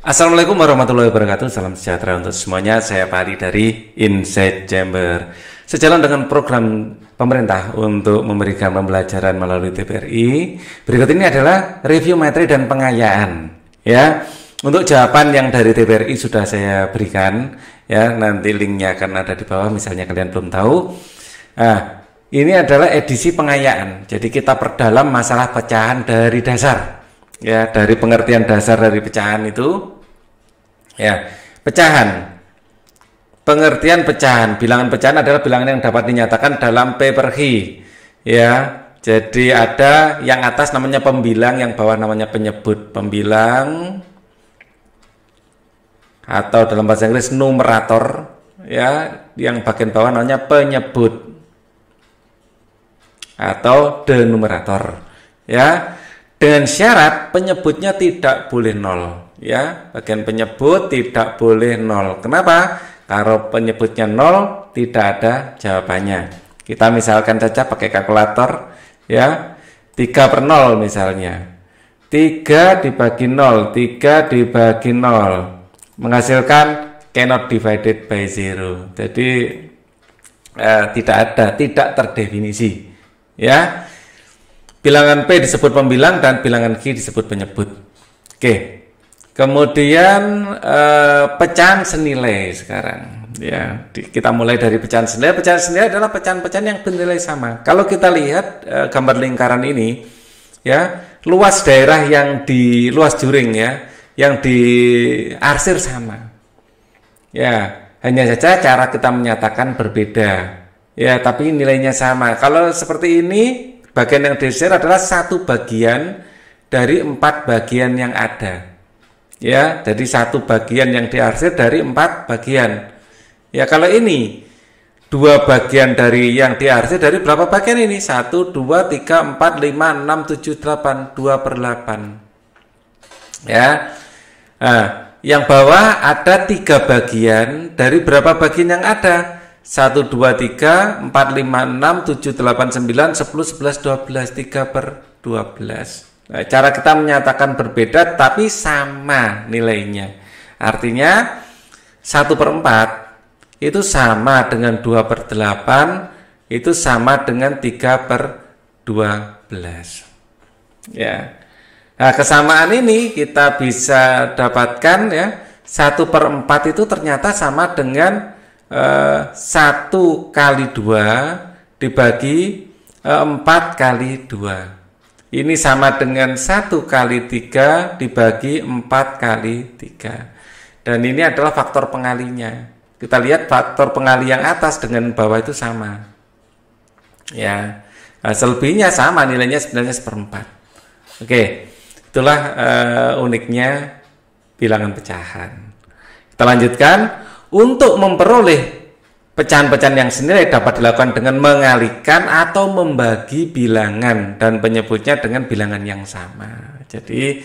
Assalamualaikum warahmatullahi wabarakatuh. Salam sejahtera untuk semuanya. Saya Pak Adi dari Inside Chamber. Sejalan dengan program pemerintah untuk memberikan pembelajaran melalui TVRI, berikut ini adalah review materi dan pengayaan. Ya, untuk jawaban yang dari TVRI sudah saya berikan. Ya, nanti linknya akan ada di bawah. Misalnya kalian belum tahu. Nah, ini adalah edisi pengayaan. Jadi kita perdalam masalah pecahan dari dasar. Ya, dari pengertian dasar dari pecahan itu. Ya, pecahan. Pengertian pecahan, bilangan pecahan adalah bilangan yang dapat dinyatakan dalam P per Q. Ya, jadi ada yang atas namanya pembilang, yang bawah namanya penyebut. Pembilang atau dalam bahasa Inggris numerator, ya, yang bagian bawah namanya penyebut atau denumerator. Ya, dengan syarat penyebutnya tidak boleh nol. Ya, bagian penyebut tidak boleh nol. Kenapa? Kalau penyebutnya nol, tidak ada jawabannya. Kita misalkan saja pakai kalkulator, ya, 3 per 0 misalnya. 3 dibagi 0, 3 dibagi 0, menghasilkan cannot divided by 0. Jadi tidak terdefinisi. Ya, bilangan P disebut pembilang dan bilangan Q disebut penyebut. Oke. Kemudian pecahan senilai sekarang, ya, kita mulai dari pecahan senilai. Pecahan senilai adalah pecahan-pecahan yang bernilai sama. Kalau kita lihat gambar lingkaran ini, ya, luas daerah yang di luas juring, ya, yang diarsir sama. Ya, hanya saja cara kita menyatakan berbeda. Ya, tapi nilainya sama. Kalau seperti ini, bagian yang diarsir adalah satu bagian dari 4 bagian yang ada. Ya, jadi satu bagian yang diarsir dari 4 bagian. Ya, kalau ini 2 bagian dari yang diarsir dari berapa bagian ini? 1, 2, 3, 4, 5, 6, 7, 8, 2 per 8. Ya, nah, yang bawah ada 3 bagian dari berapa bagian yang ada? 1, 2, 3, 4, 5, 6, 7, 8, 9, 10, 11, 12, 3 per 12. Nah, cara kita menyatakan berbeda tapi sama nilainya. Artinya 1 per 4 itu sama dengan 2 per 8, itu sama dengan 3 per 12. Ya. Nah, kesamaan ini kita bisa dapatkan, ya, 1 per 4 itu ternyata sama dengan 1 kali 2 dibagi 4 kali 2. Ini sama dengan 1 kali 3 dibagi 4 kali 3. Dan ini adalah faktor pengalinya. Kita lihat faktor pengali yang atas dengan bawah itu sama. Ya, selebihnya sama, nilainya sebenarnya 1/4. Oke, itulah uniknya bilangan pecahan. Kita lanjutkan. Untuk memperoleh pecahan-pecahan yang senilai dapat dilakukan dengan mengalihkan atau membagi bilangan dan penyebutnya dengan bilangan yang sama. Jadi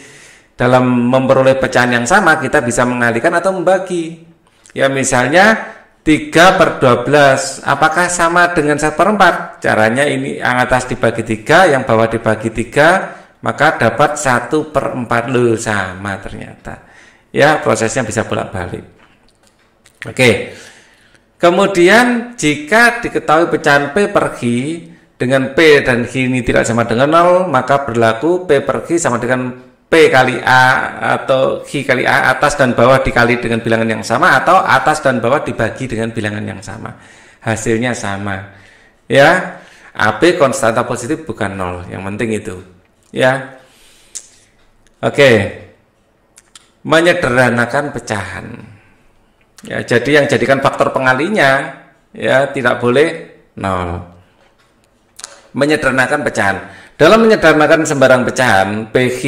dalam memperoleh pecahan yang sama kita bisa mengalihkan atau membagi. Ya, misalnya 3 per 12 apakah sama dengan 1 per 4? Caranya ini yang atas dibagi 3, yang bawah dibagi 3, maka dapat 1 per 4. Loh, sama ternyata. Ya, prosesnya bisa bolak-balik. Oke. Kemudian jika diketahui pecahan P per Q dengan P dan Q ini tidak sama dengan 0, maka berlaku P per Q sama dengan P kali A atau Q kali A, atas dan bawah dikali dengan bilangan yang sama, atau atas dan bawah dibagi dengan bilangan yang sama. Hasilnya sama. Ya, AB konstanta positif bukan 0, yang penting itu. Ya. Oke. Menyederhanakan pecahan. Ya, jadi yang jadikan faktor pengalinya, ya, tidak boleh 0. Menyederhanakan pecahan. Dalam menyederhanakan sembarang pecahan PQ,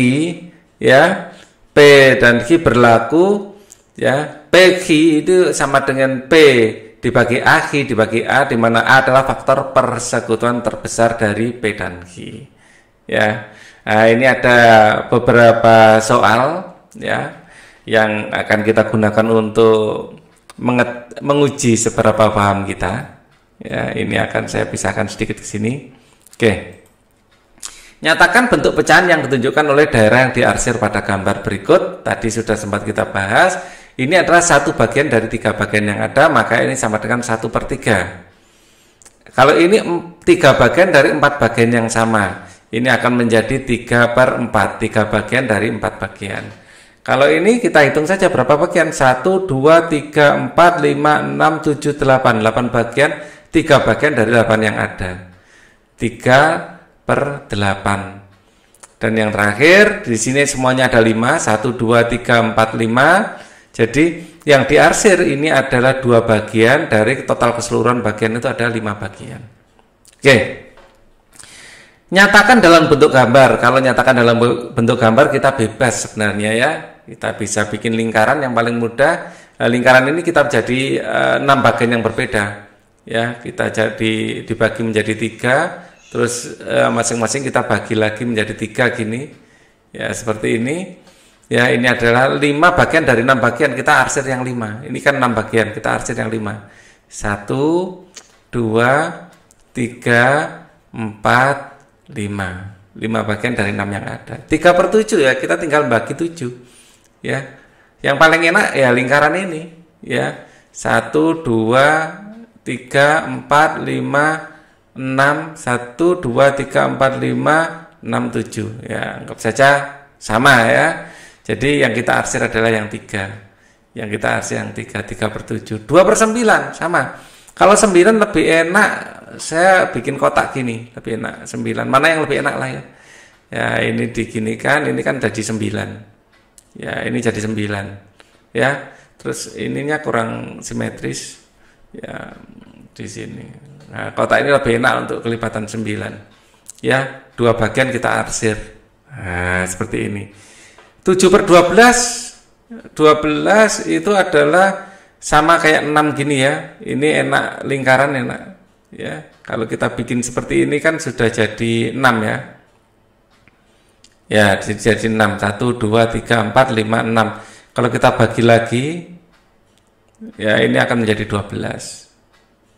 ya, P dan Q berlaku, ya, PQ itu sama dengan P dibagi A, Q dibagi A, di mana A adalah faktor persekutuan terbesar dari P dan Q. Ya. Nah, ini ada beberapa soal, ya, yang akan kita gunakan untuk menguji seberapa paham kita. Ya, ini akan saya pisahkan sedikit ke sini. Oke. Nyatakan bentuk pecahan yang ditunjukkan oleh daerah yang diarsir pada gambar berikut. Tadi sudah sempat kita bahas. Ini adalah satu bagian dari 3 bagian yang ada, maka ini sama dengan 1/3. Kalau ini 3 bagian dari 4 bagian yang sama, ini akan menjadi 3/4, 3 bagian dari 4 bagian. Kalau ini kita hitung saja berapa bagian, 1, 2, 3, 4, 5, 6, 7, 8, 8 bagian, 3 bagian dari 8 yang ada, 3/8. Dan yang terakhir, di sini semuanya ada 5, 1, 2, 3, 4, 5. Jadi yang diarsir ini adalah 2 bagian dari total keseluruhan bagian itu ada 5 bagian. Oke. Nyatakan dalam bentuk gambar. Kalau nyatakan dalam bentuk gambar kita bebas sebenarnya ya. Kita bisa bikin lingkaran yang paling mudah. Lingkaran ini kita jadi 6 bagian yang berbeda. Ya, kita jadi dibagi menjadi 3, terus masing-masing kita bagi lagi menjadi 3 gini. Ya, seperti ini. Ya, ini adalah 5 bagian dari 6 bagian, kita arsir yang 5. Ini kan 6 bagian, kita arsir yang 5. 1, 2, 3, 4, 5. 5 bagian dari 6 yang ada. 3/7 ya, kita tinggal bagi 7. Ya. Yang paling enak ya lingkaran ini, ya. 1, 2, 3, 4, 5, 6, 1, 2, 3, 4, 5, 6, 7. Ya, anggap saja sama ya. Jadi yang kita arsir adalah yang 3. Yang kita arsir yang 3, 3/7. 2/9 sama. Kalau 9 lebih enak, saya bikin kotak gini, lebih enak 9. Mana yang lebih enak lah ya. Ya, ini diginikan, ini kan jadi 9. Ya, ini jadi 9. Ya. Terus ininya kurang simetris. Ya, di sini. Nah, kotak ini lebih enak untuk kelipatan 9. Ya, 2 bagian kita arsir. Nah, seperti ini. 7/12, 12 itu adalah sama kayak 6 gini ya. Ini enak, lingkaran enak. Ya, kalau kita bikin seperti ini kan sudah jadi 6 ya. Ya, jadi 6. 1, 2, 3, 4, 5, 6. Kalau kita bagi lagi, ya ini akan menjadi 12.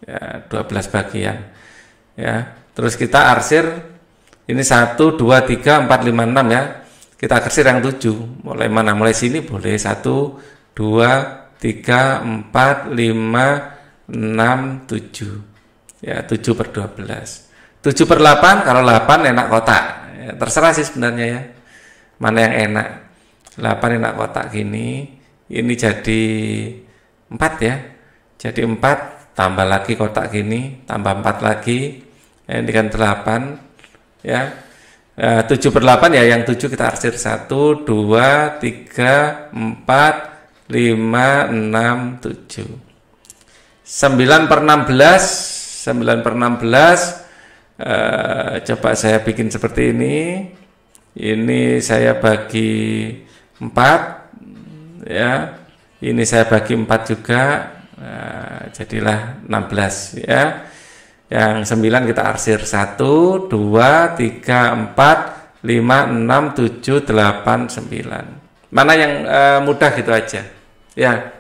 Ya, 12 bagian. Ya, terus kita arsir ini 1, 2, 3, 4, 5, 6 ya. Kita arsir yang 7. Mulai mana? Mulai sini boleh 1, 2, 3, 4, 5, 6, 7. Ya, 7/12. 7/8, kalau 8 enak kotak. Ya, terserah sih sebenarnya ya. Mana yang enak. 8 enak kotak gini. Ini jadi 4 ya. Jadi 4 tambah lagi kotak gini, tambah 4 lagi. Ya, ini kan 8 ya. 7/8 ya, yang 7 kita arsir 1, 2, 3, 4, 5, 6, 7. 9/16, 9/16, coba saya bikin seperti ini. Ini saya bagi 4 ya. Ini saya bagi 4 juga. Jadilah 16 ya. Yang 9 kita arsir 1, 2, 3, 4, 5, 6, 7, 8, 9. Mana yang mudah gitu aja. Ya.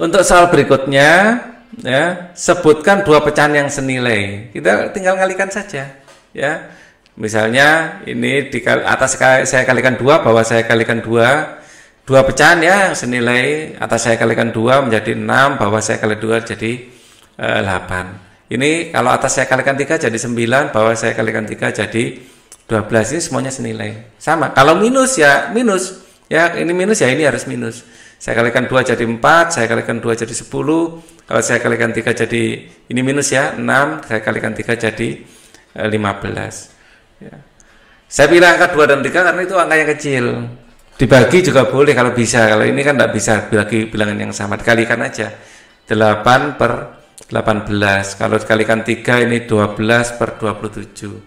Untuk soal berikutnya, ya, sebutkan 2 pecahan yang senilai. Kita tinggal kalikan saja. Ya. Misalnya ini di atas saya kalikan 2, bawah saya kalikan 2. 2 pecahan ya yang senilai, atas saya kalikan 2 menjadi 6, bawah saya kalikan 2 jadi 8. Ini kalau atas saya kalikan 3 jadi 9, bawah saya kalikan 3 jadi 12. Ini semuanya senilai. Sama. Kalau minus ya minus. Ya, ini minus ya ini harus minus. Saya kalikan 2 jadi 4, saya kalikan 2 jadi 10. Kalau saya kalikan 3 jadi ini minus ya 6, saya kalikan 3 jadi 15. Ya. Saya pilih angka 2 dan 3 karena itu angka yang kecil. Dibagi juga boleh kalau bisa. Kalau ini kan tidak bisa bagi bilangan yang sama. Dikalikan aja. 8/18. Kalau dikalikan 3 ini 12/27.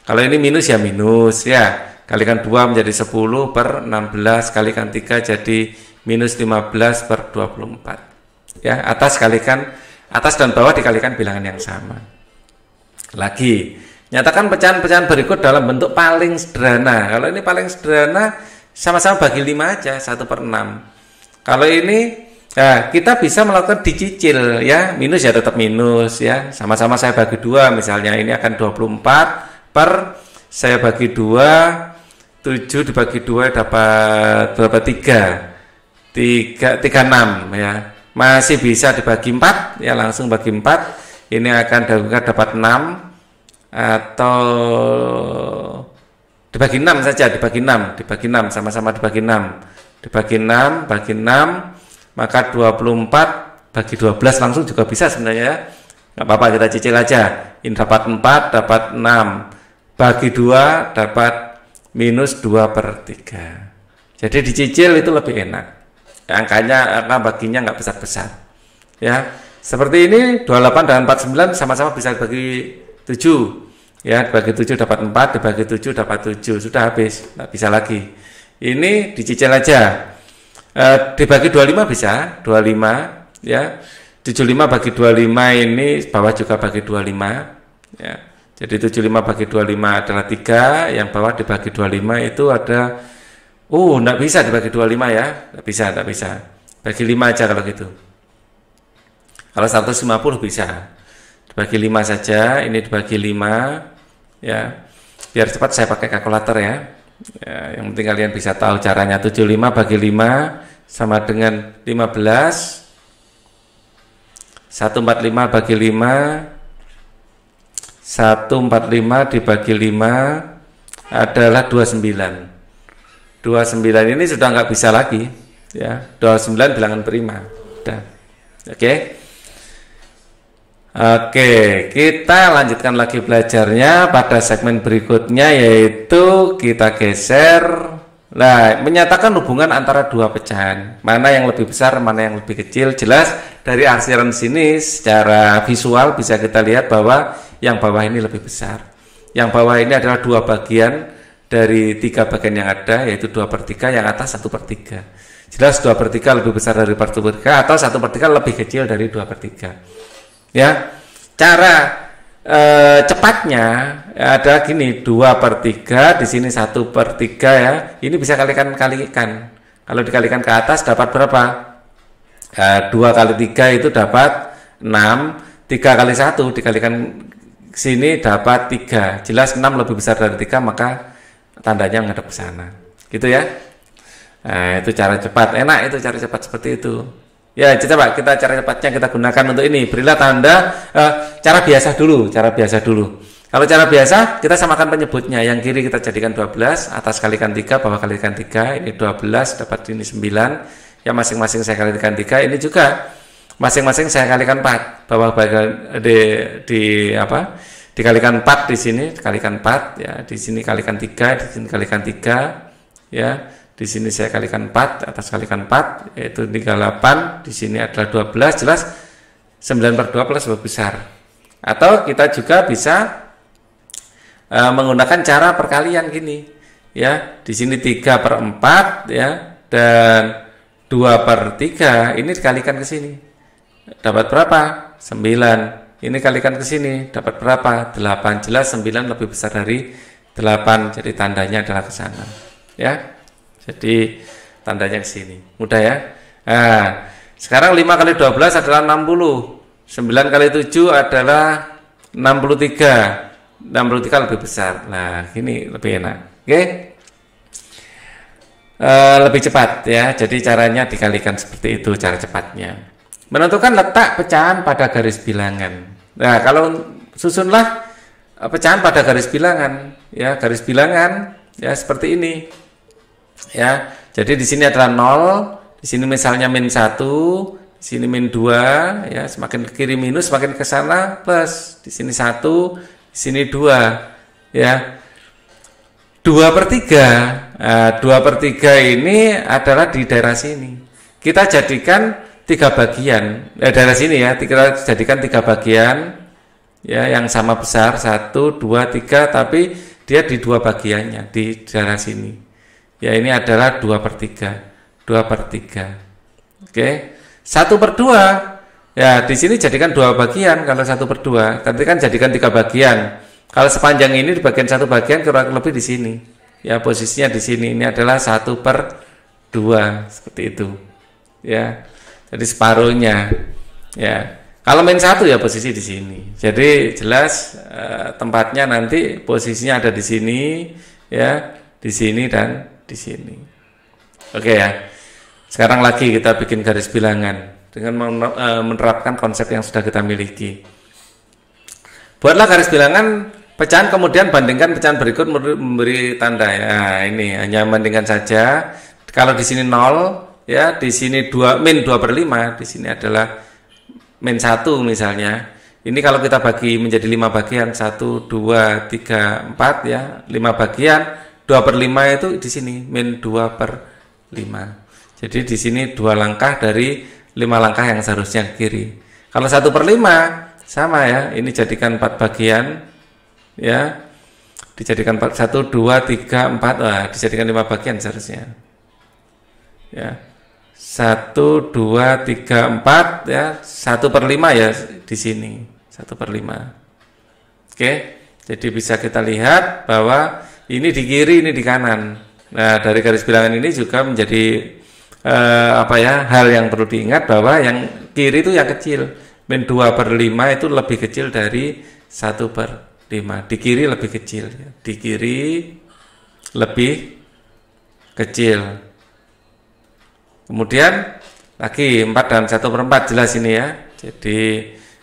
Kalau ini minus ya minus ya. Kalikan 2 menjadi 10/16. Kalikan 3 jadi minus 15/24. Ya, atas dan bawah dikalikan bilangan yang sama. Lagi, nyatakan pecahan-pecahan berikut dalam bentuk paling sederhana. Kalau ini paling sederhana sama-sama bagi 5 aja, 1/6. Kalau ini ya, kita bisa melakukan dicicil ya, minus ya tetap minus ya. Sama-sama saya bagi 2, misalnya ini akan 24 per saya bagi 2, 7 dibagi 2 dapat berapa? 36 ya. Masih bisa dibagi 4 ya, langsung bagi 4. Ini akan dapat 6 atau dibagi 6 saja, dibagi 6 sama-sama dibagi 6. Dibagi 6 bagi 6 maka 24 bagi 12 langsung juga bisa sebenarnya ya. Nggak apa-apa, kita cicil aja. Ini dapat 4 dapat 6 bagi 2 dapat minus 2/3. Jadi dicicil itu lebih enak. Angka baginya nggak besar-besar. Ya, seperti ini 28 dan 49 sama-sama bisa dibagi 7. Ya, dibagi 7 dapat 4, dibagi 7 dapat 7. Sudah habis, nggak bisa lagi. Ini dicicil aja. Dibagi 25 bisa, 25 ya. 75 bagi 25 ini bawah juga bagi 25 ya. Jadi 75 bagi 25 adalah 3, yang bawah dibagi 25 itu ada enggak bisa dibagi 25 ya. Enggak bisa. Bagi 5 aja kalau gitu. Kalau 150 bisa. Dibagi 5 saja, ini dibagi 5 ya. Biar cepat saya pakai kalkulator ya. Ya, yang penting kalian bisa tahu caranya. 75 bagi 5 sama dengan 15. 145 bagi 5, 145 dibagi 5 adalah 29. 29 ini sudah nggak bisa lagi ya. 29 bilangan prima. Udah. Oke. Oke, kita lanjutkan lagi belajarnya pada segmen berikutnya, yaitu kita geser. Nah, menyatakan hubungan antara dua pecahan, mana yang lebih besar, mana yang lebih kecil. Jelas dari arsiran sini secara visual bisa kita lihat bahwa yang bawah ini lebih besar. Yang bawah ini adalah 2 bagian dari 3 bagian yang ada, yaitu 2/3, yang atas 1/3. Jelas 2/3 lebih besar dari 1/3 atau 1/3 lebih kecil dari 2/3. Ya, cara cepatnya ada gini, 2/3 di sini 1/3 ya. Ini bisa kalikan. Kalau dikalikan ke atas dapat berapa? 2 kali 3 itu dapat 6. 3 kali 1 dikalikan sini dapat 3. Jelas 6 lebih besar dari 3, maka tandanya menghadap ke sana. Gitu ya. Nah, itu cara cepat. Enak itu cara cepat seperti itu. Ya, coba kita cara cepatnya kita gunakan untuk ini. Berilah tanda cara biasa dulu. Kalau cara biasa kita samakan penyebutnya. Yang kiri kita jadikan 12, atas kalikan 3, bawah kalikan 3. Ini 12 dapat ini 9. Ya, masing-masing saya kalikan 3. Ini juga masing-masing saya kalikan 4. Bawah bagian dikalikan 4 di sini, kalikan 4 ya. Di sini kalikan 3, di sini kalikan 3 ya. Di sini saya kalikan 4, atas kalikan 4, yaitu 38. Di sini adalah 12, jelas 9/12 lebih besar. Atau kita juga bisa menggunakan cara perkalian gini, ya. Di sini 3/4 ya, dan 2/3 ini dikalikan ke sini. Dapat berapa? 9. Ini kalikan ke sini, dapat berapa? 8. Jelas 9 lebih besar dari 8, jadi tandanya adalah ke sana, ya. Jadi tandanya ke sini. Mudah ya. Nah, sekarang 5 kali 12 adalah 60. 9 kali 7 adalah 63. 63 lebih besar. Nah, ini lebih enak. Oke. Lebih cepat ya. Jadi caranya dikalikan seperti itu cara cepatnya. Menentukan letak pecahan pada garis bilangan. Nah, kalau susunlah pecahan pada garis bilangan ya, garis bilangan ya seperti ini. Ya, jadi di sini adalah 0, di sini misalnya -1, di sini -2, ya, semakin ke kiri minus, semakin ke sana plus. Di sini 1, di sini 2, ya. 2/3. Nah, 2/3 ini adalah di daerah sini. Kita jadikan 3 bagian. Daerah sini ya, kita jadikan 3 bagian ya yang sama besar, 1, 2, 3, tapi dia di 2 bagiannya di daerah sini. Ya, ini adalah 2/3. 2/3. Oke. 1/2. Ya, di sini jadikan 2 bagian kalau 1/2. Tadi kan jadikan 3 bagian. Kalau sepanjang ini di bagian 1 bagian kurang lebih di sini. Ya, posisinya di sini. Ini adalah 1/2 seperti itu. Ya. Jadi separuhnya. Ya. Kalau min 1 ya posisi di sini. Jadi jelas tempatnya nanti posisinya ada di sini, ya, di sini dan di sini. Oke ya. Sekarang lagi kita bikin garis bilangan dengan menerapkan konsep yang sudah kita miliki. Buatlah garis bilangan pecahan, kemudian bandingkan pecahan berikut memberi tanda. Ya, ini hanya bandingkan saja. Kalau di sini 0, ya, di sini min 2/5, di sini adalah min 1 misalnya. Ini kalau kita bagi menjadi 5 bagian, 1, 2, 3, 4 ya, 5 bagian, 2/5 itu di sini min 2/5. Jadi di sini 2 langkah dari 5 langkah yang seharusnya ke kiri. Kalau 1/5 sama ya, ini jadikan 4 bagian ya. Dijadikan 1, 2, 3, 4, wah, dijadikan 5 bagian seharusnya. Ya. 1, 2, 3, 4 ya, 1/5 ya di sini 1/5. Oke, jadi bisa kita lihat bahwa ini di kiri, ini di kanan. Nah, dari garis bilangan ini juga menjadi hal yang perlu diingat bahwa yang kiri itu yang kecil. Min 2/5 itu lebih kecil dari 1/5. Di kiri lebih kecil ya. Di kiri lebih kecil. Kemudian lagi 4 dan 1/4 jelas ini ya. Jadi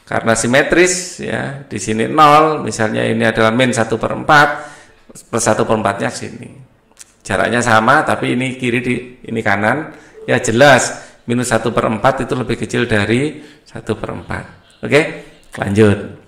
karena simetris ya, di sini 0, misalnya ini adalah min 1/4 plus 1/4-nya sini. Jaraknya sama tapi ini kiri ini kanan. Ya jelas minus 1/4 itu lebih kecil dari 1/4. Oke, lanjut.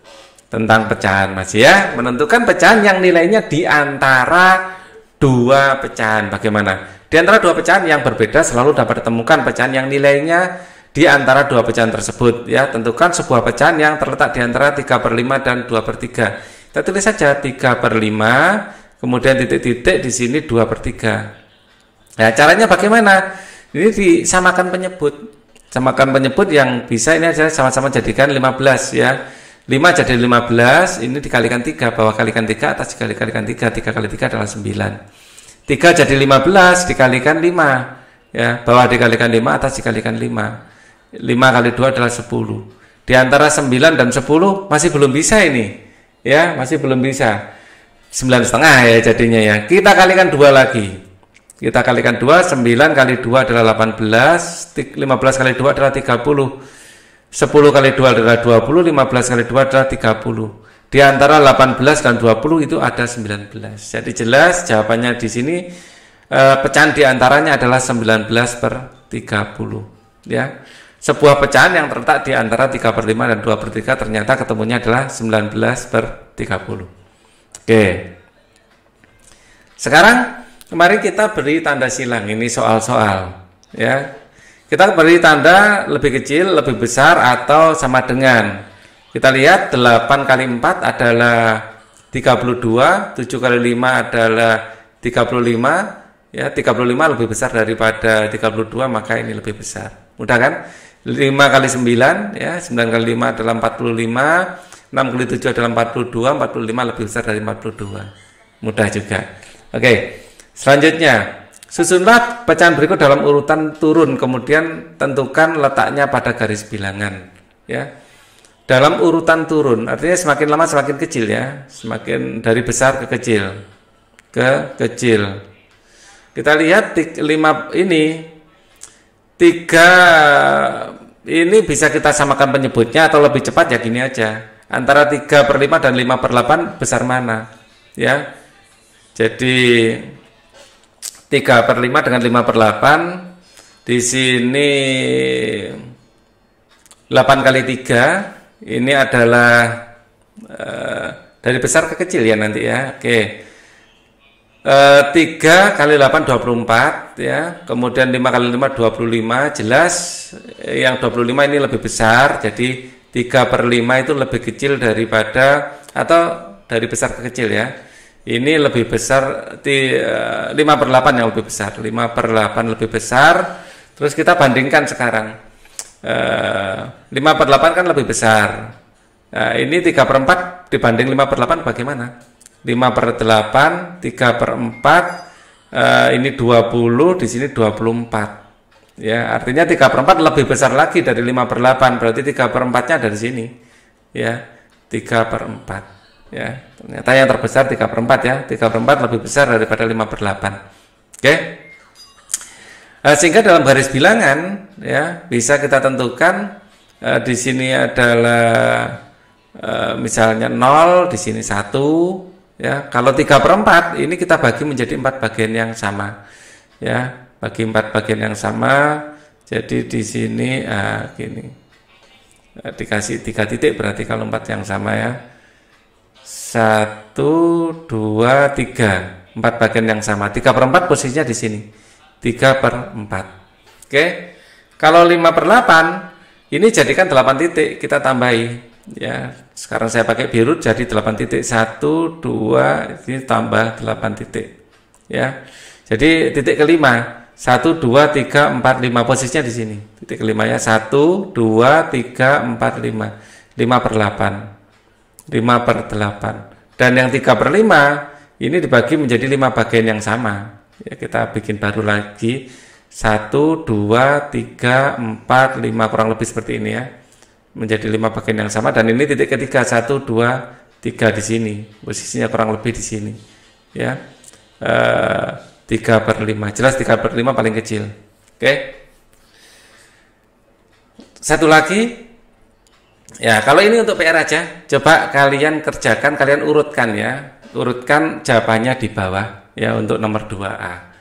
Tentang pecahan masih ya, menentukan pecahan yang nilainya di antara 2 pecahan. Bagaimana? Di antara 2 pecahan yang berbeda selalu dapat ditemukan pecahan yang nilainya di antara 2 pecahan tersebut ya. Tentukan sebuah pecahan yang terletak di antara 3/5 dan 2/3. Kita tulis saja 3/5, kemudian titik-titik di sini 2/3. Nah, caranya bagaimana? Ini disamakan penyebut. Samakan penyebut yang bisa ini adalah sama-sama jadikan 15 ya. 5 jadi 15, ini dikalikan 3, bawah kalikan 3, atas dikalikan 3, 3 kali 3 adalah 9. 3 jadi 15 dikalikan 5 ya, bawah dikalikan 5, atas dikalikan 5. 5 kali 2 adalah 10. Di antara 9 dan 10 masih belum bisa ini ya, masih belum bisa. 9,5 ya jadinya ya. Kita kalikan 2 lagi. Kita kalikan 2, 9 kali 2 adalah 18, 15 kali 2 adalah 30. 10 kali 2 adalah 20, 15 kali 2 adalah 30. Di antara 18 dan 20 itu ada 19. Jadi jelas jawabannya di sini pecahan di antaranya adalah 19/30 ya. Sebuah pecahan yang terletak di antara 3/5 dan 2/3 ternyata ketemunya adalah 19/30. Oke. Sekarang mari kita beri tanda silang, ini soal-soal ya. Kita beri tanda lebih kecil, lebih besar, atau sama dengan. Kita lihat 8 kali 4 adalah 32, 7 kali 5 adalah 35, ya 35 lebih besar daripada 32, maka ini lebih besar. Mudah kan? 5 kali 9, ya 9 kali 5 adalah 45, 6 kali 7 adalah 42, 45 lebih besar dari 42. Mudah juga. Oke, selanjutnya. Susunlah pecahan berikut dalam urutan turun, kemudian tentukan letaknya pada garis bilangan. Ya, dalam urutan turun, artinya semakin lama semakin kecil ya, semakin dari besar ke kecil, Kita lihat 5 ini, 3 ini bisa kita samakan penyebutnya atau lebih cepat ya gini aja. Antara 3/5 dan 5/8 besar mana? Ya, jadi 3/5 dengan 5/8 di sini 8 kali 3 ini adalah dari besar ke kecil ya nanti ya. Oke. 3 kali 8 24 ya. Kemudian 5 kali 5 25, jelas yang 25 ini lebih besar. Jadi 3/5 itu lebih kecil daripada atau dari besar ke kecil ya. Ini lebih besar, 5/8 yang lebih besar, 5/8 lebih besar. Terus kita bandingkan sekarang, 5/8 kan lebih besar. Nah, ini 3/4 dibanding 5/8 bagaimana? 5/8, 3/4, ini 20, di sini 24. Ya, artinya 3/4 lebih besar lagi dari 5/8, berarti 3/4-nya dari sini. Ya, 3/4. Ya, ternyata yang terbesar 3/4 ya. 3/4 lebih besar daripada 5/8. Oke. Sehingga dalam garis bilangan ya bisa kita tentukan di sini adalah misalnya 0, di sini 1 ya. Kalau 3/4 ini kita bagi menjadi 4 bagian yang sama. Ya, bagi 4 bagian yang sama. Jadi di sini gini. Dikasih 3 titik berarti kalau 4 yang sama ya. 1 2 3. 4 bagian yang sama. 3/4 posisinya di sini. 3/4. Oke. Kalau 5/8 ini jadikan 8 titik, kita tambahi ya. Sekarang saya pakai biru jadi 8 titik. 1 2 ini tambah 8 titik. Ya. Jadi titik kelima 1 2 3 4 5 posisinya di sini. Titik kelima ya 1 2 3 4 5. 5/8. 5/8. Dan yang 3/5 ini dibagi menjadi 5 bagian yang sama. Ya, kita bikin baru lagi 1 2 3 4 5 kurang lebih seperti ini ya. Menjadi 5 bagian yang sama dan ini titik ketiga 1 2 3 di sini. Posisinya kurang lebih di sini. Ya. 3/5. Jelas 3/5 paling kecil. Oke. Satu lagi. Ya, kalau ini untuk PR aja, coba kalian kerjakan, kalian urutkan ya. Urutkan jawabannya di bawah ya untuk nomor 2A.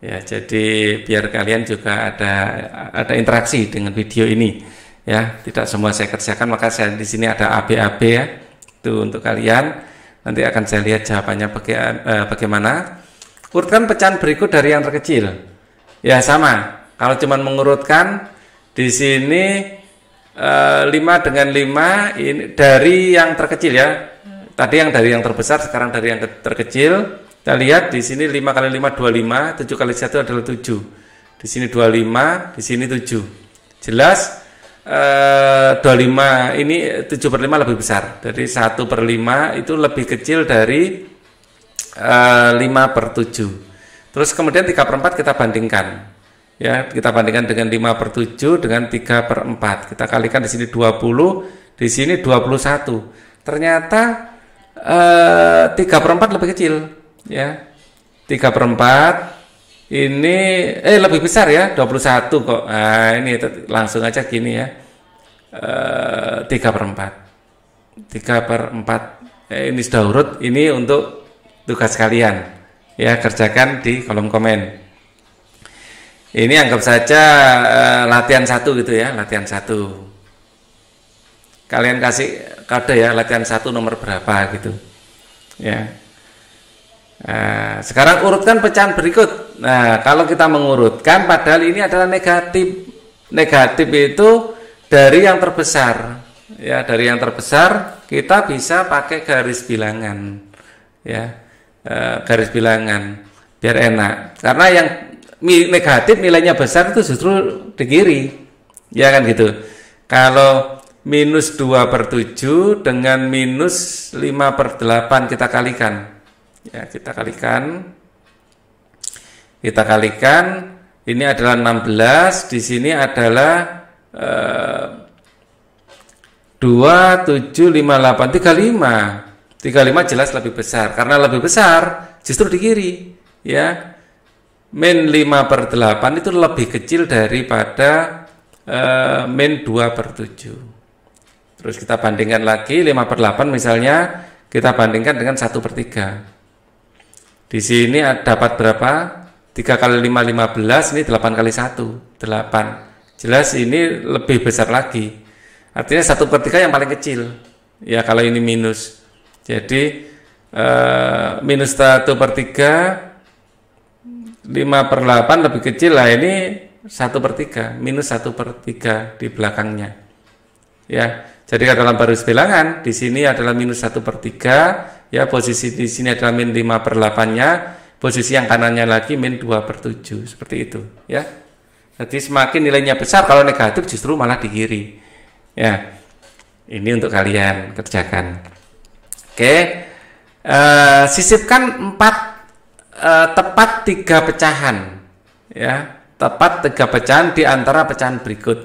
Ya, jadi biar kalian juga ada interaksi dengan video ini. Ya, tidak semua saya kerjakan, maka saya di sini ada AB ya. Itu untuk kalian. Nanti akan saya lihat jawabannya bagaimana. Urutkan pecahan berikut dari yang terkecil. Ya, sama. Kalau cuma mengurutkan di sini 5 dengan 5 ini dari yang terkecil ya. Tadi yang dari yang terbesar, sekarang dari yang terkecil. Kita lihat di sini 5 kali 5 25, 7 kali 1 adalah 7. Di sini 25, di sini 7. Jelas 25 ini 7/5 lebih besar. Dari 1/5 itu lebih kecil dari 5/7. Terus kemudian 3/4 kita bandingkan. Ya, kita bandingkan dengan 5/7 dengan 3/4. Kita kalikan di sini 20, di sini 21. Ternyata 3/4 lebih kecil. Ya, 3/4 ini lebih besar ya, 21 kok. Nah, ini langsung aja gini ya. 3/4. 3/4. Ini sudah urut, ini untuk tugas kalian. Ya, kerjakan di kolom komen. Ini anggap saja latihan 1 gitu ya, latihan 1. Kalian kasih kode ya, latihan 1 nomor berapa gitu. Ya. Nah, sekarang urutkan pecahan berikut. Nah, kalau kita mengurutkan padahal ini adalah negatif. Negatif itu dari yang terbesar. Ya, dari yang terbesar kita bisa pakai garis bilangan. Ya. Garis bilangan biar enak. Karena yang negatif nilainya besar itu justru di kiri. Ya kan gitu. Kalau minus 2/7 dengan minus 5/8 kita kalikan. Ya, kita kalikan. Ini adalah 16, di sini adalah 2, 7, 5, 8, 35. 35 jelas lebih besar. Karena lebih besar justru di kiri. Ya. Min 5/8 itu lebih kecil daripada min 2/7. Terus kita bandingkan lagi 5/8 misalnya kita bandingkan dengan 1/3. Di sini dapat berapa? 3 kali 5 15, ini 8 kali 1 8. Jelas ini lebih besar lagi. Artinya 1/3 yang paling kecil. Ya kalau ini minus. Jadi minus 1/3 5/8 lebih kecil lah, ini 1/3, minus 1/3 di belakangnya. Ya, jadi dalam baris bilangan di sini adalah minus 1/3, ya posisi di sini adalah min 5/8-nya, posisi yang kanannya lagi min 2/7, seperti itu, ya. Jadi semakin nilainya besar, kalau negatif justru malah di kiri. Ya, ini untuk kalian kerjakan. Oke, sisipkan 4 tepat 3 pecahan, ya. tepat 3 pecahan di antara pecahan berikut.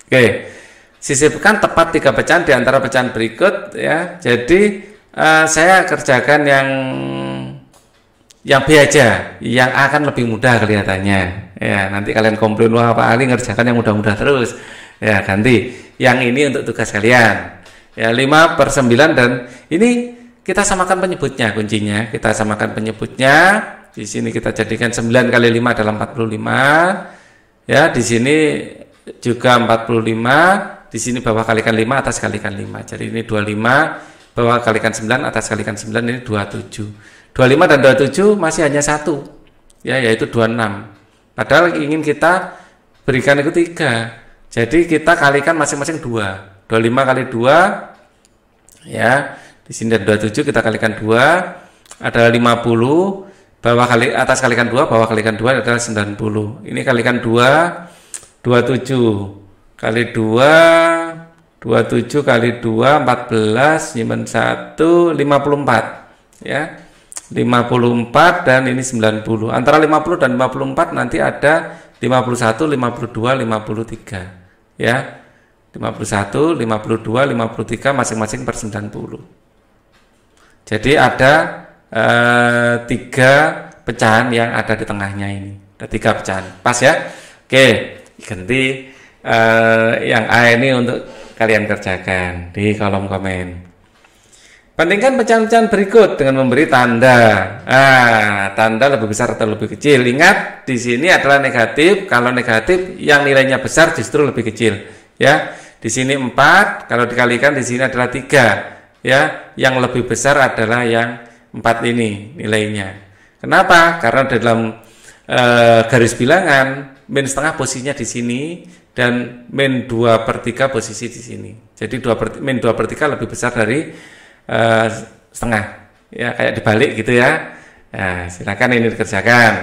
Oke, sisipkan tepat 3 pecahan di antara pecahan berikut ya. Jadi saya kerjakan yang B aja, yang A kan lebih mudah kelihatannya. Ya, nanti kalian komplain, wah Pak Ali ngerjakan yang mudah-mudah terus. Ya, ganti. Yang ini untuk tugas kalian. Ya, 5/9 dan ini kita samakan penyebutnya kuncinya. Kita samakan penyebutnya. Di sini kita jadikan 9 kali 5 adalah 45. Ya, di sini juga 45. Di sini bawah kalikan 5, atas kalikan 5. Jadi ini 25, bawah kalikan 9, atas kalikan 9, ini 27. 25 dan 27 masih hanya satu. Ya, yaitu 26. Padahal ingin kita berikan itu 3. Jadi kita kalikan masing-masing 2. 25 kali 2 ya. Di sini ada 27, kita kalikan 2 adalah 50. Bawah kali atas kalikan 2, bawah kalikan 2 adalah 90. Ini kalikan 2, 27 kali 2, 27 kali 2, 14, nyimpen 1, 54. Ya. 54 dan ini 90. Antara 50 dan 54 nanti ada 51, 52, 53. Ya. 51, 52, 53 masing-masing per 90. Jadi ada 3 pecahan yang ada di tengahnya ini. Ada 3 pecahan. Pas ya? Oke, ganti yang A ini untuk kalian kerjakan di kolom komen. Bandingkan pecahan-pecahan berikut dengan memberi tanda. Tanda lebih besar atau lebih kecil. Ingat, di sini adalah negatif. Kalau negatif, yang nilainya besar justru lebih kecil. Ya, di sini 4. Kalau dikalikan di sini adalah 3. Ya, yang lebih besar adalah yang 4 ini nilainya. Kenapa? Karena dalam garis bilangan min setengah posisinya di sini dan min 2/3 posisi di sini. Jadi min 2/3 lebih besar dari setengah. Ya, kayak dibalik gitu ya. Nah, silakan ini dikerjakan.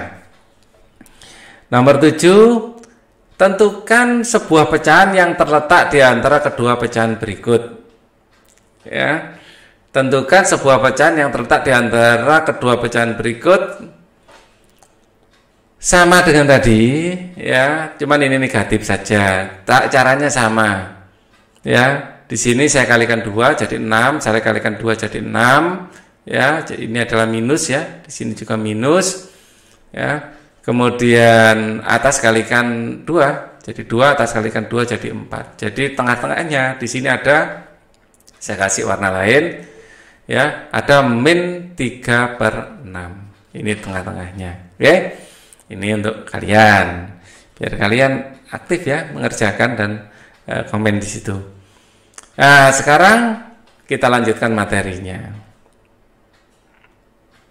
Nomor 7, tentukan sebuah pecahan yang terletak di antara kedua pecahan berikut. Ya. Tentukan sebuah pecahan yang terletak di antara kedua pecahan berikut. Sama dengan tadi, ya, cuman ini negatif saja. Caranya sama. Ya, di sini saya kalikan 2 jadi 6, saya kalikan 2 jadi 6. Ya, ini adalah minus ya. Di sini juga minus. Ya. Kemudian atas kalikan 2, jadi 2 atas kalikan 2 jadi 4. Jadi tengah-tengahnya di sini ada, saya kasih warna lain. Ya, ada min 3/6. Ini tengah-tengahnya. Oke. Ini untuk kalian. Biar kalian aktif ya mengerjakan dan komen di situ. Nah, sekarang kita lanjutkan materinya.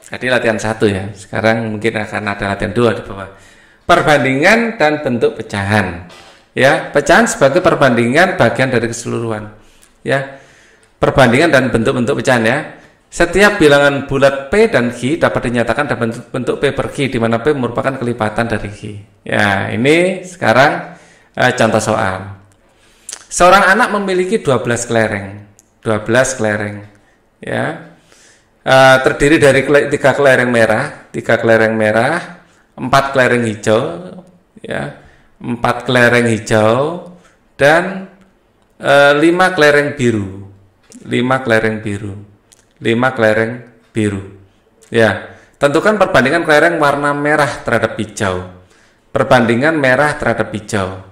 Tadi latihan 1 ya. Sekarang mungkin akan ada latihan 2 di bawah. Perbandingan dan bentuk pecahan. Ya, pecahan sebagai perbandingan bagian dari keseluruhan. Ya. Perbandingan dan bentuk-bentuk pecahan ya. Setiap bilangan bulat P dan Q dapat dinyatakan dalam bentuk P per Q, di mana P merupakan kelipatan dari Q. Ya, ini sekarang contoh soal. Seorang anak memiliki 12 kelereng. 12 kelereng. Ya. Terdiri dari 3 kelereng merah, 3 kelereng merah, 4 kelereng hijau, ya. 4 kelereng hijau dan 5 kelereng biru. 5 kelereng biru. 5 kelereng biru. Ya, tentukan perbandingan kelereng warna merah terhadap hijau. Perbandingan merah terhadap hijau.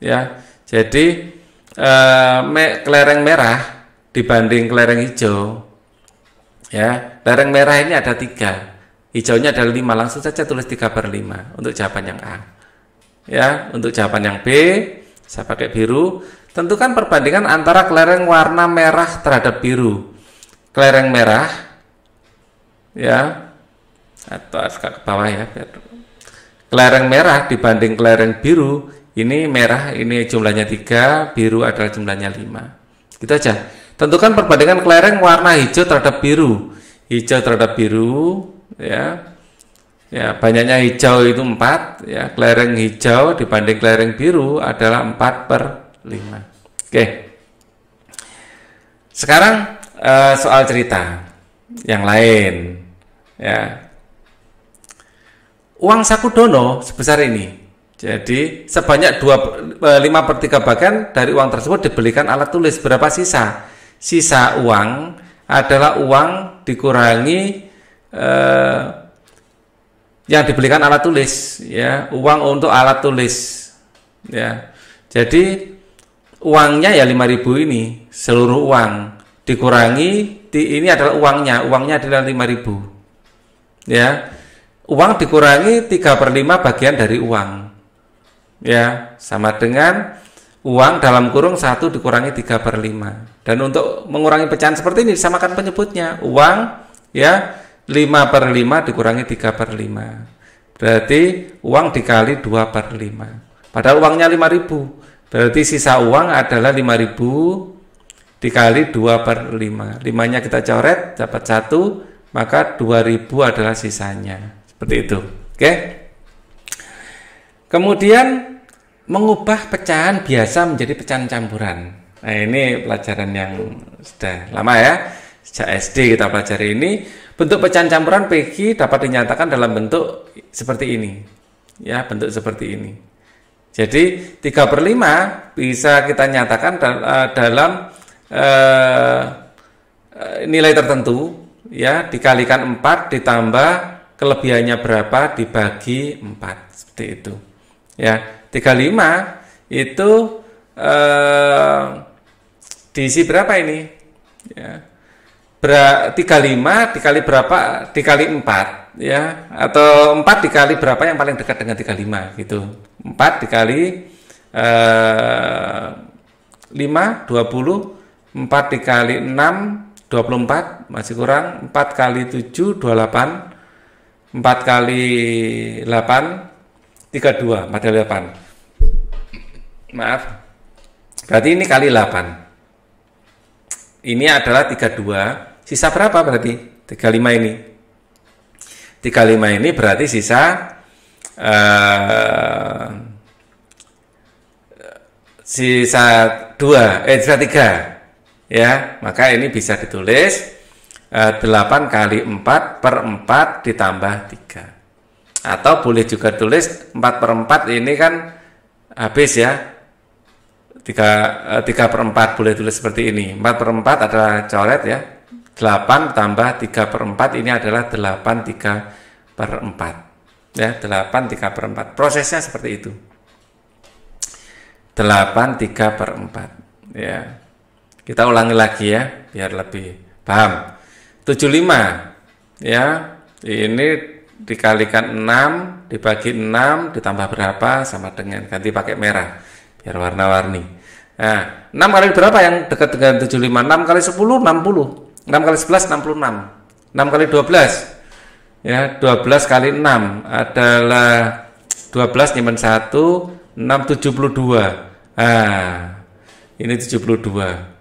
Ya, jadi kelereng merah dibanding kelereng hijau. Ya, kelereng merah ini ada 3. Hijaunya ada 5. Langsung saja tulis 3/5 untuk jawaban yang A. Ya, untuk jawaban yang B saya pakai biru. Tentukan perbandingan antara kelereng warna merah terhadap biru. Kelereng merah, ya, atau agak ke bawah ya. Kelereng merah dibanding kelereng biru, ini merah, ini jumlahnya 3, biru adalah jumlahnya 5. Gitu aja. Tentukan perbandingan kelereng warna hijau terhadap biru. Hijau terhadap biru, ya. Ya, banyaknya hijau itu 4, ya. Kelereng hijau dibanding kelereng biru adalah 4/5. Oke. Sekarang soal cerita yang lain. Ya. Uang saku Dono sebesar ini. Jadi sebanyak 5/3 bagian dari uang tersebut dibelikan alat tulis. Berapa sisa? Sisa uang adalah uang dikurangi yang dibelikan alat tulis, ya, uang untuk alat tulis, ya. Jadi uangnya ya 5.000 ini, seluruh uang dikurangi ini adalah uangnya adalah 5.000, ya. Uang dikurangi 3/5 bagian dari uang, ya, sama dengan uang dalam kurung 1 dikurangi 3/5. Dan untuk mengurangi pecahan seperti ini disamakan penyebutnya, uang, ya, 5/5 dikurangi 3/5, berarti uang dikali 2/5. Padahal uangnya 5.000, berarti sisa uang adalah 5.000 dikali 2/5. 5-nya kita coret, dapat 1, maka 2.000 adalah sisanya. Seperti itu. Oke. Kemudian mengubah pecahan biasa menjadi pecahan campuran. Nah, ini pelajaran yang sudah lama ya. Sejak SD kita pelajari ini. Bentuk pecahan campuran PG dapat dinyatakan dalam bentuk seperti ini. Ya, bentuk seperti ini. Jadi 3/5 bisa kita nyatakan dalam nilai tertentu, ya, dikalikan 4 ditambah kelebihannya berapa dibagi 4, seperti itu. Ya, 35 itu diisi berapa ini? Ya. 35 dikali berapa? Dikali 4, ya, atau 4 dikali berapa yang paling dekat dengan 35 gitu. 4 dikali 5 20, 4 dikali 6 24, masih kurang 4 kali 7 28, 4 kali 8 32, 4 kali 8. Maaf. Berarti ini kali 8. Ini adalah 32. Sisa berapa berarti? 35 ini. 35 ini berarti sisa sisa 3. Ya, maka ini bisa ditulis 8 kali 4/4 ditambah 3. Atau boleh juga tulis 4/4, ini kan habis ya. 3/4 boleh tulis seperti ini. 4/4 adalah coret ya. 8 tambah 3/4 ini adalah 8 3/4. Ya, 8 3/4. Prosesnya seperti itu. 8 3/4. Ya. Kita ulangi lagi ya, biar lebih paham. 75. Ya. Ini dikalikan 6 dibagi 6 ditambah berapa sama dengan, ganti pakai merah biar warna-warni. Nah, 6 kali berapa yang dekat dengan 75? 6 kali 10 60. 6 kali 11 66. 6 kali 12. Ya, 12 kali 6 adalah 12 nyimpen 1, 6 72. Nah, ini 72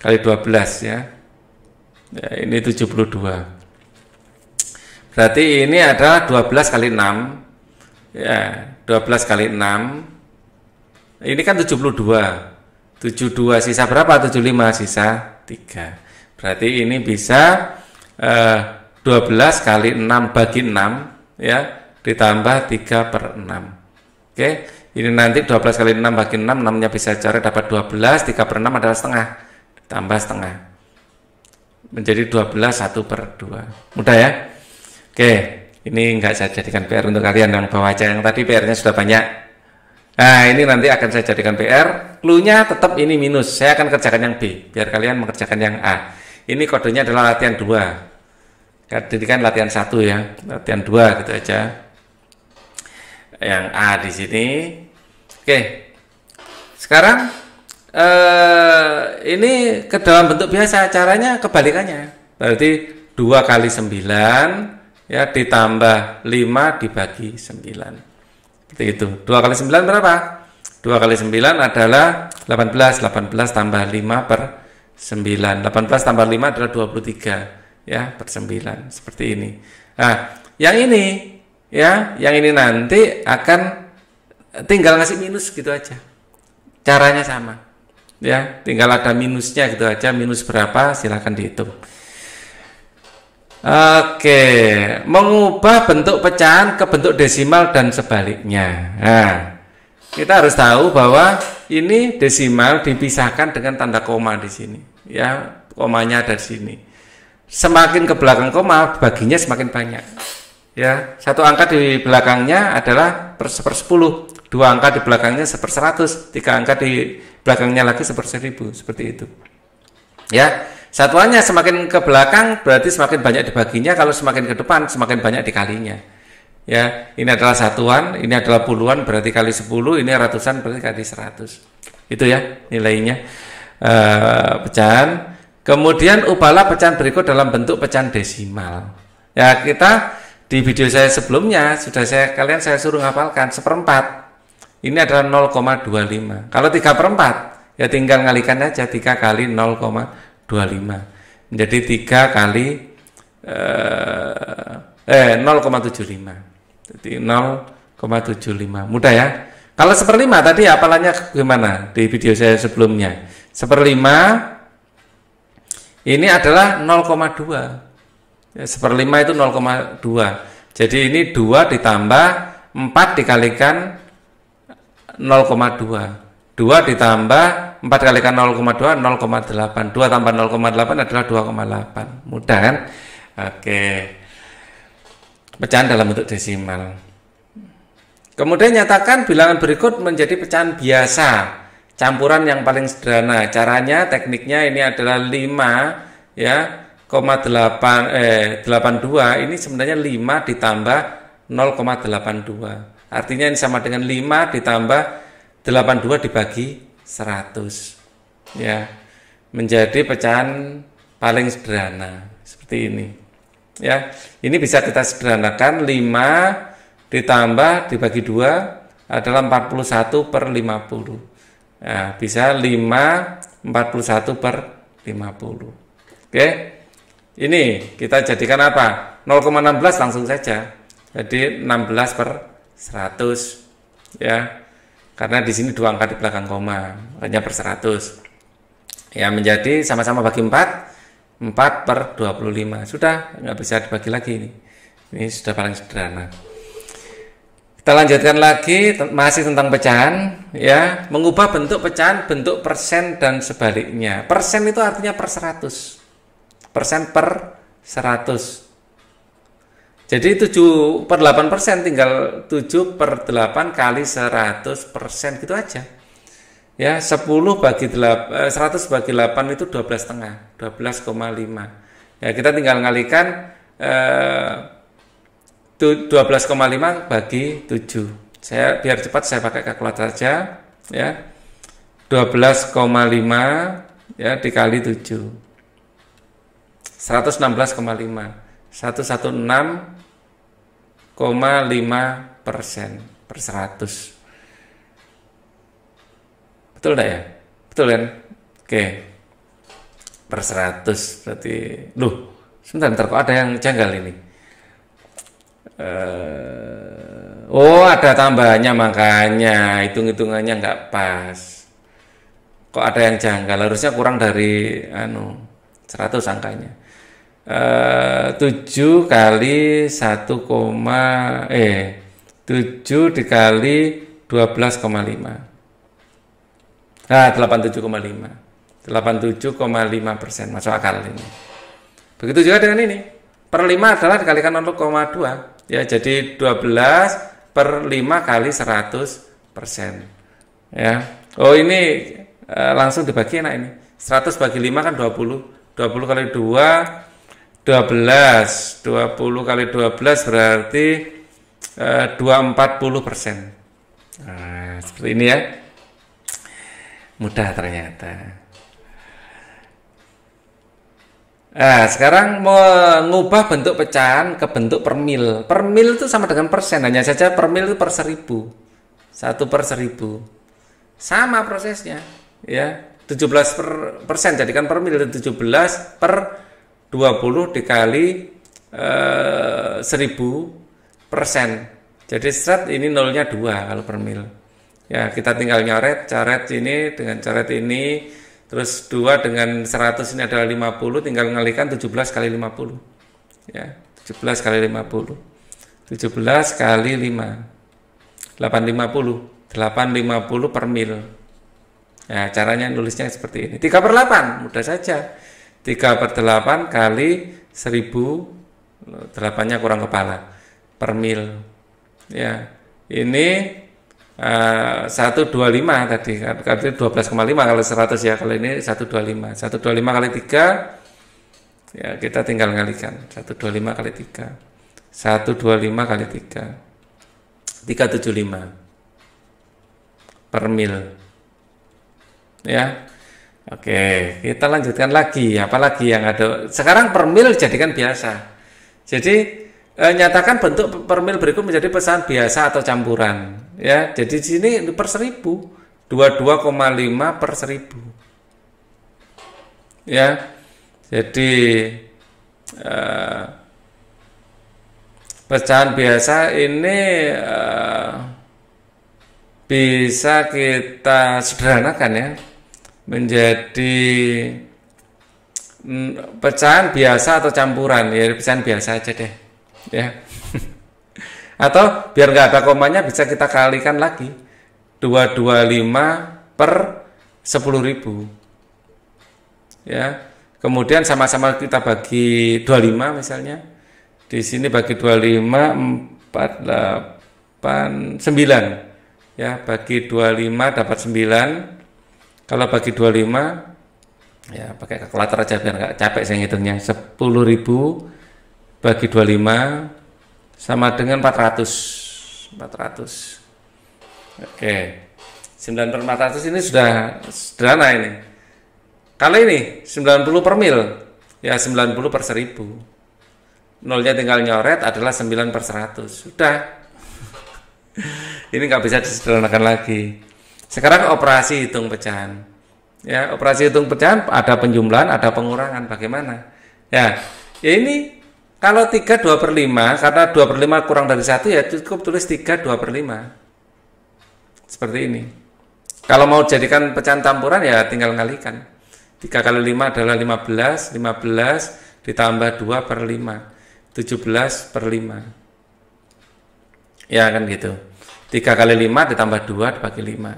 kali 12 ya. Ya, ini 72. Berarti ini adalah 12 kali 6. Ya, 12 kali 6. Ini kan 72. 72 sisa berapa? 75 sisa 3. Berarti ini bisa 12 kali 6 bagi 6 ya, ditambah 3/6. Oke, ini nanti 12 kali 6 bagi 6, 6-nya bisa coret dapat 12, 3/6 adalah setengah, ditambah setengah. Menjadi 12 1/2. Mudah ya? Oke, ini enggak saya jadikan PR untuk kalian yang bawa aja, yang tadi PR-nya sudah banyak. Nah, ini nanti akan saya jadikan PR. Clue-nya tetap ini minus. Saya akan kerjakan yang B, biar kalian mengerjakan yang A. Ini kodenya adalah latihan 2. Jadi kan latihan 1 ya, latihan 2 gitu aja. Yang A di sini. Oke. Sekarang ini ke dalam bentuk biasa, caranya kebalikannya. Berarti 2 kali 9 ya ditambah 5 dibagi 9. Seperti itu. 2 kali 9 berapa? 2 kali 9 adalah 18. 18 tambah 5/9. 18 tambah 5 adalah 23 ya, per 9. Seperti ini. Nah, yang ini ya, yang ini nanti akan tinggal ngasih minus gitu aja. Caranya sama. Ya, tinggal ada minusnya gitu aja. Minus berapa? Silahkan dihitung. Oke, mengubah bentuk pecahan ke bentuk desimal dan sebaliknya. Nah, kita harus tahu bahwa ini desimal dipisahkan dengan tanda koma di sini. Ya, komanya ada di sini. Semakin ke belakang koma, baginya semakin banyak. Ya, satu angka di belakangnya adalah per 10, dua angka di belakangnya per 100, tiga angka di belakangnya lagi per 1000, seperti itu. Ya, satuannya semakin ke belakang berarti semakin banyak dibaginya, kalau semakin ke depan semakin banyak dikalinya. Ya, ini adalah satuan, ini adalah puluhan berarti kali 10, ini ratusan berarti kali 100. Itu ya nilainya pecahan. Kemudian ubahlah pecahan berikut dalam bentuk pecahan desimal. Ya, kita di video saya sebelumnya sudah kalian saya suruh ngapalkan 1/4. Ini adalah 0,25. Kalau 3/4 ya tinggal ngalikan aja 3 kali 0,25. Menjadi 3 kali 0,75. Jadi 0,75. Mudah ya. Kalau 1/5 tadi apalannya gimana di video saya sebelumnya? 1/5 ini adalah 0,2. Ya, 1/5 itu 0,2. Jadi ini 2 ditambah 4 dikalikan 0,2. 2 ditambah 4 kalikan 0,2, 0,8. 2 tambah 0,8 adalah 2,8. Mudah kan? Oke. Pecahan dalam bentuk desimal. Kemudian nyatakan bilangan berikut menjadi pecahan biasa, campuran yang paling sederhana. Caranya, tekniknya ini adalah 5 ya, 82. Ini sebenarnya 5 ditambah 0,82. Artinya ini sama dengan 5 ditambah 82 dibagi 100. Ya. Menjadi pecahan paling sederhana seperti ini. Ya, ini bisa kita sederhanakan. 5 ditambah dibagi 2 adalah 41/50. Nah, bisa 5/41/50. Oke. Ini kita jadikan apa? 0,16 langsung saja. Jadi 16/100 ya. Karena di sini 2 angka di belakang koma, hanya per 100. Ya, menjadi sama-sama bagi 4/25. Sudah, nggak bisa dibagi lagi ini. Ini sudah paling sederhana. Kita lanjutkan lagi, masih tentang pecahan, ya. Mengubah bentuk pecahan, bentuk persen dan sebaliknya. Persen itu artinya per 100. Persen per 100. Jadi 7/8%, tinggal 7/8 kali 100% gitu aja. Ya, 100 bagi 8 itu 12,5. 12,5. Ya, kita tinggal ngalikan 12,5 bagi 7. Saya biar cepat saya pakai kalkulator saja, ya. 12,5 ya dikali 7. 116,5. 116,5% per 100. Betul enggak ya? Betul kan? Oke. Per 100 berarti. Sebentar kok ada yang janggal ini. Oh, ada tambahannya, makanya hitung-hitungannya nggak pas. Kok ada yang janggal? Harusnya kurang dari 100 angkanya. 7 kali 7 dikali 12,5. 87,5. 87,5% masuk akal ini. Begitu juga dengan ini. Per 5 adalah dikalikan 0,2. Ya, jadi 12/5 kali 100%. Ya. Oh, ini langsung dibagi enak ini. 100 bagi 5 kan 20. 20 kali 2 12. 20 kali 12 berarti 240%. Nah, seperti ini ya. Mudah ternyata. Nah, sekarang mengubah bentuk pecahan ke bentuk per mil. Per mil itu sama dengan persen, hanya saja per mil itu per 1000. 1/1000. Sama prosesnya, ya. 17% jadikan per mil, 17/20 dikali 1000%. Jadi ini nolnya 2 kalau per mil. Ya, kita tinggal coret ini dengan coret ini, terus 2 dengan 100 ini adalah 50, tinggal ngalikan 17 kali 50. Ya, 17 kali 50. 17 kali 5. 850. 850 per mil. Nah, caranya nulisnya seperti ini. 3/8, mudah saja. 3/8 kali 1000, 8-nya kurang kepala, per mil. Ya, ini 125 tadi, artinya 12,5 kalau 100 ya. Kalau ini 125. 125 kali 3, ya kita tinggal ngalikan. 125 kali 3. 125 kali 3. 375 per mil. Ya. Oke, kita lanjutkan lagi. Apalagi yang ada? Sekarang per mil jadikan biasa. Jadi nyatakan bentuk per mil berikut menjadi pecahan biasa atau campuran. Ya, jadi di sini per 1000, 22,5 per 1000. Ya. Jadi pecahan biasa ini bisa kita sederhanakan ya menjadi pecahan biasa atau campuran. Ya, pecahan biasa aja deh ya. Atau biar nggak ada komanya bisa kita kalikan lagi, 225 per 10.000 ya. Kemudian sama-sama kita bagi 25 misalnya. Di sini bagi 25, 4, 8, 9 ya, bagi 25 dapat 9. Kalau bagi 25 ya pakai kalkulator aja biar nggak capek saya ngitungnya. 10.000 bagi 25 sama dengan 400. Oke. 9/400 ini sudah sederhana ini. Kalau ini 90 per mil, ya 90 per 1000. Nolnya tinggal nyoret adalah 9 per 100. Sudah. Ini nggak bisa disederhanakan lagi. Sekarang operasi hitung pecahan. Ya, operasi hitung pecahan ada penjumlahan, ada pengurangan. Bagaimana? Ya ini kalau 3 2/5, karena 2/5 kurang dari 1 ya cukup tulis 3 2/5. Seperti ini. Kalau mau jadikan pecahan campuran ya tinggal ngalikan. 3 kali 5 adalah 15, 15 ditambah 2/5, 17/5. Ya kan gitu. 3 kali 5 ditambah 2 dibagi 5.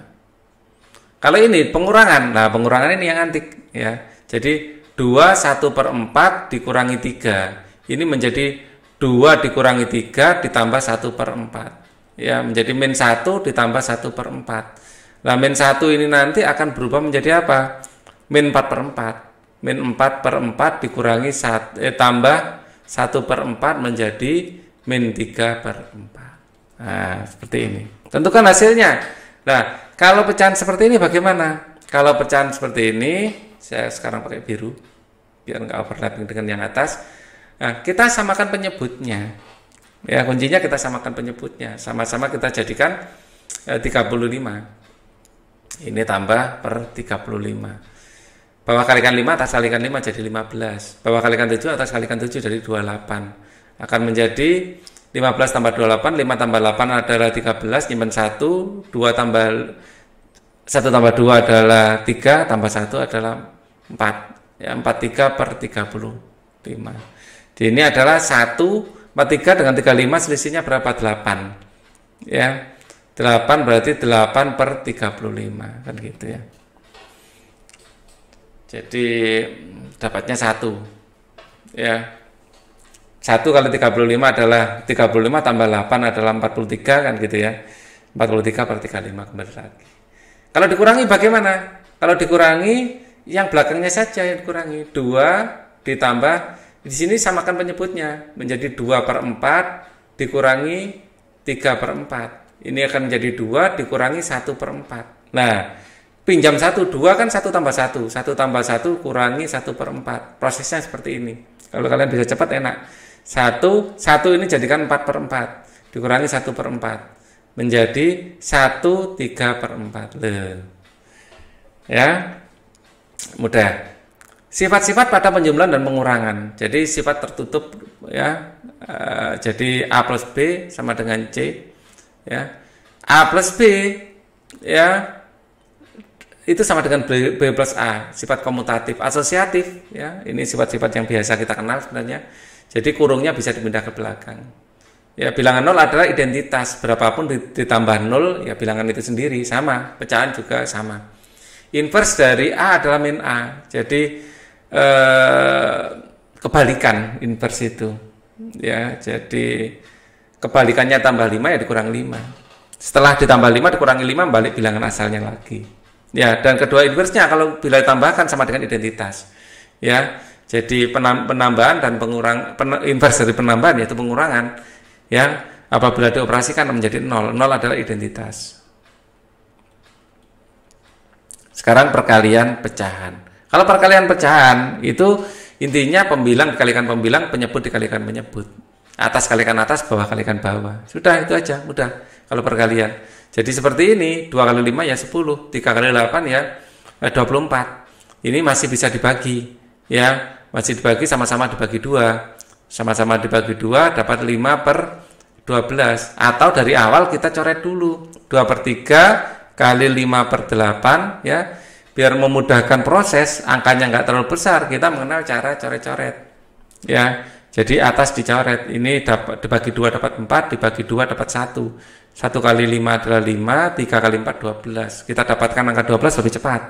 Kalau ini pengurangan, nah pengurangan ini yang antik ya. Jadi 2 1/4 dikurangi 3. Ini menjadi 2 dikurangi 3 ditambah 1/4. Ya, menjadi min 1 ditambah 1/4. Nah, min 1 ini nanti akan berubah menjadi apa? Min 4/4. Min 4/4 dikurangi tambah 1/4 menjadi min 3/4. Nah, seperti ini. Tentukan hasilnya. Nah, kalau pecahan seperti ini bagaimana? Kalau pecahan seperti ini, saya sekarang pakai biru biar nggak overlapping dengan yang atas. Nah, kita samakan penyebutnya. Ya, kuncinya kita samakan penyebutnya. Sama-sama kita jadikan 35. Ini tambah per 35. Bawah kalikan 5 atas kalikan 5 jadi 15. Bawah kalikan 7 atas kalikan 7 jadi 28. Akan menjadi 15 tambah 28, 5 tambah 8 adalah 13, nyimpen 1, 2 tambah 1 tambah 2 adalah 3, tambah 1 adalah 4. Ya, 43 per 35. Jadi ini adalah 43 dengan 35 selisihnya berapa? 8. Ya. 8 berarti 8 per 35 kan gitu ya. Jadi dapatnya 1. Ya. 1 kali 35 adalah 35 tambah 8 adalah 43 kan gitu ya. 43 per 35 kembali lagi. Kalau dikurangi bagaimana? Kalau dikurangi yang belakangnya saja yang dikurangi. 2 ditambah, di sini samakan penyebutnya menjadi 2/4 dikurangi 3/4. Ini akan menjadi 2 dikurangi 1/4. Nah, pinjam 1, 2 kan 1 tambah 1. 1 tambah 1 kurangi 1/4. Prosesnya seperti ini. Kalau kalian bisa cepat enak. 1 ini jadikan 4/4. Dikurangi 1/4. Menjadi 1 3/4. Ya, mudah. Sifat-sifat pada penjumlahan dan pengurangan. Jadi sifat tertutup ya. Jadi A plus B sama dengan C. Ya, A plus B ya itu sama dengan B plus A, sifat komutatif, asosiatif ya. Ini sifat-sifat yang biasa kita kenal sebenarnya. Jadi kurungnya bisa dipindah ke belakang. Ya, bilangan 0 adalah identitas. Berapapun ditambah 0, ya bilangan itu sendiri. Sama, pecahan juga sama. Inverse dari A adalah min A. Jadi, kebalikan inverse itu. Ya, jadi kebalikannya tambah 5 ya dikurang 5. Setelah ditambah 5 dikurangi 5 balik bilangan asalnya lagi. Ya, dan kedua inverse-nya kalau bila ditambahkan sama dengan identitas. Ya, jadi penambahan dan inverse dari penambahan yaitu pengurangan. Ya, apabila dioperasikan menjadi 0. 0 adalah identitas. Sekarang perkalian pecahan. Kalau perkalian pecahan itu intinya pembilang dikalikan pembilang, penyebut dikalikan penyebut. Atas kalikan atas, bawah kalikan bawah. Sudah, itu aja, mudah kalau perkalian. Jadi seperti ini, 2 kali 5 ya 10, 3 kali 8 ya 24. Ini masih bisa dibagi, ya, masih dibagi sama-sama dibagi 2. Sama-sama dibagi 2 dapat 5 per 12. Atau dari awal kita coret dulu, 2/3 kali 5 per 8, ya. Biar memudahkan proses, angkanya nggak terlalu besar, kita mengenal cara coret-coret. Ya, jadi atas dicoret, ini dapat dibagi 2 dapat 4, dibagi 2 dapat 1. 1 kali 5 adalah 5, 3 kali 4 12. Kita dapatkan angka 12 lebih cepat.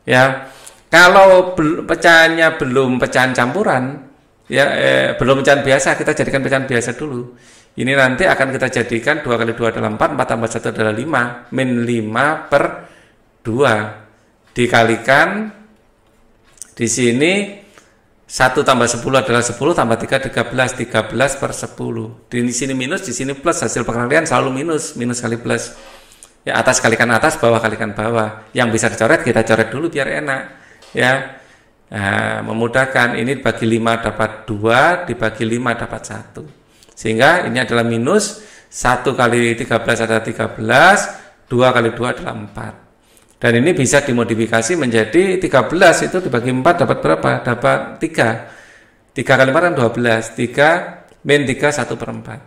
Ya. Kalau pecahannya belum pecahan campuran, ya belum pecahan biasa, kita jadikan pecahan biasa dulu. Ini nanti akan kita jadikan 2 kali 2 adalah 4, 4 tambah 1 adalah 5, min 5 per 2. Dikalikan di sini 1 tambah 10 adalah 10, tambah 3 13, 13 per 10. Di sini minus, di sini plus, hasil perkalian selalu minus, minus kali plus. Ya, atas kalikan atas, bawah kalikan bawah. Yang bisa dicoret kita coret dulu biar enak. Ya. Nah, memudahkan. Ini dibagi 5 dapat 2, dibagi 5 dapat 1. Sehingga ini adalah minus, 1 kali 13 adalah 13, 2 kali 2 adalah 4. Dan ini bisa dimodifikasi menjadi 13 itu dibagi 4 dapat berapa? Dapat 3. 3 kali 4 kan 12. 3 min 3 1/4.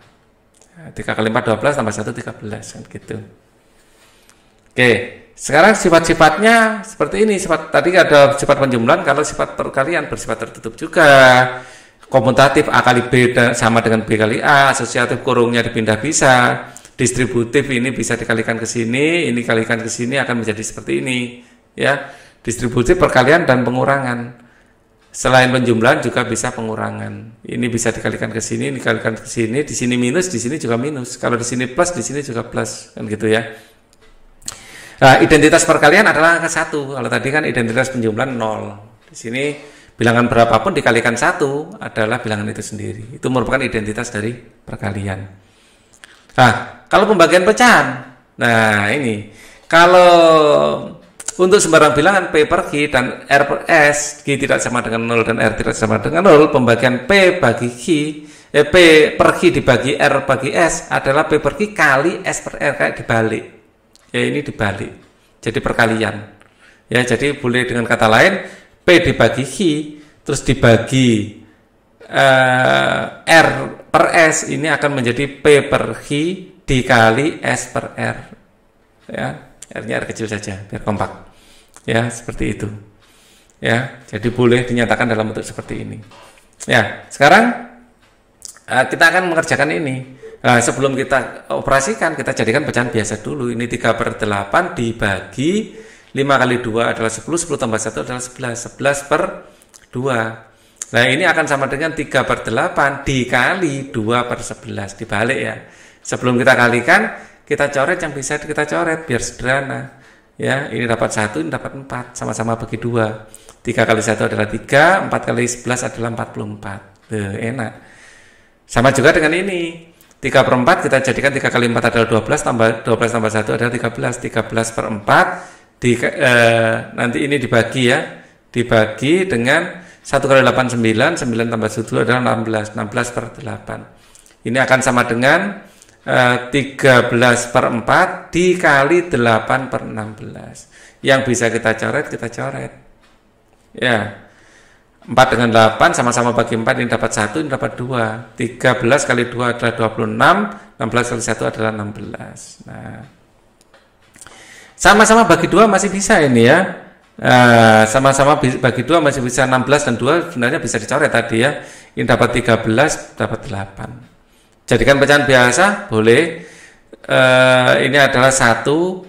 3 kali 4 12 tambah 1 13 kan gitu. Oke, sekarang sifat-sifatnya seperti ini. Sifat tadi ada sifat penjumlahan, kalau sifat perkalian bersifat tertutup juga. Komutatif A kali B sama dengan B kali A, asosiatif kurungnya dipindah bisa. Distributif ini bisa dikalikan ke sini, ini kalikan ke sini akan menjadi seperti ini, ya. Distributif perkalian dan pengurangan. Selain penjumlahan juga bisa pengurangan. Ini bisa dikalikan ke sini, dikalikan ke sini, di sini minus, di sini juga minus. Kalau di sini plus, di sini juga plus, kan gitu ya. Nah, identitas perkalian adalah angka 1. Kalau tadi kan identitas penjumlahan 0. Di sini bilangan berapapun dikalikan 1 adalah bilangan itu sendiri. Itu merupakan identitas dari perkalian. Nah, kalau pembagian pecahan, nah ini, kalau untuk sembarang bilangan P per Q dan R per S, Q tidak sama dengan 0 dan R tidak sama dengan 0, pembagian P bagi Q, P per Q dibagi R bagi S adalah P per Q kali S per R, kayak dibalik. Ya, ini dibalik, jadi perkalian. Ya, jadi boleh dengan kata lain, P dibagi Q, terus dibagi R per S, ini akan menjadi P per Q dikali S per R. Ya, R-nya R kecil saja biar kompak. Ya, seperti itu. Ya, jadi boleh dinyatakan dalam bentuk seperti ini. Ya, sekarang kita akan mengerjakan ini. Nah, sebelum kita operasikan, kita jadikan pecahan biasa dulu. Ini 3/8 dibagi 5 kali 2 adalah 10, 10 tambah 1 adalah 11, 11 per 2. Nah, ini akan sama dengan 3/8 dikali 2/11, dibalik ya. Sebelum kita kalikan, kita coret yang bisa kita coret biar sederhana. Ya, ini dapat 1, ini dapat 4, sama-sama bagi 2. 3 kali 1 adalah 3, 4 kali 11 adalah 44. Enak. Sama juga dengan ini. 3/4 kita jadikan 3 kali 4 adalah 12, tambah 12 tambah 1 adalah 13. 13/4 nanti ini dibagi ya. Dibagi dengan 1 kali 8 9, 9 tambah 7 adalah 16, 16 per 8. Ini akan sama dengan 13/4 dikali 8 per 16. Yang bisa kita coret, ya. 4 dengan 8 sama-sama bagi 4, ini dapat 1, ini dapat 2. 13 kali 2 adalah 26, 16 kali 1 adalah 16. Nah, sama-sama bagi 2 masih bisa ini ya. Sama-sama bagi 2 masih bisa, 16 dan 2 sebenarnya bisa dicoret tadi ya. Ini dapat 13, dapat 8. Jadikan pecahan biasa, boleh. Ini adalah 1,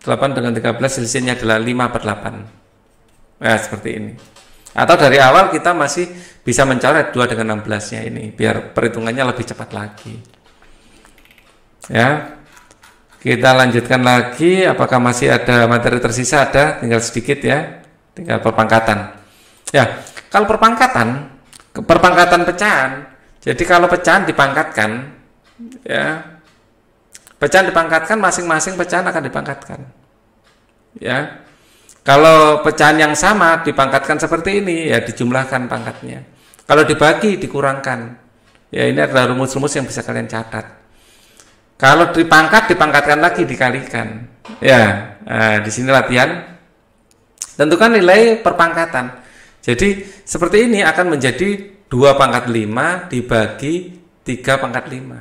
8 dengan 13, selisihnya adalah 5/8. Nah, seperti ini. Atau dari awal kita masih bisa mencoret 2 dengan 16-nya ini, biar perhitungannya lebih cepat lagi. Ya. Kita lanjutkan lagi, apakah masih ada materi tersisa? Ada, tinggal sedikit ya. Tinggal perpangkatan. Ya, kalau perpangkatan pecahan. Jadi kalau pecahan dipangkatkan, ya. Pecahan dipangkatkan, masing-masing pecahan akan dipangkatkan. Ya. Kalau pecahan yang sama dipangkatkan seperti ini, ya dijumlahkan pangkatnya. Kalau dibagi, dikurangkan. Ya, ini adalah rumus-rumus yang bisa kalian catat. Kalau dipangkatkan lagi, dikalikan. Ya, nah, di sini latihan. Tentukan nilai perpangkatan. Jadi seperti ini akan menjadi 2/5 dibagi 3/5.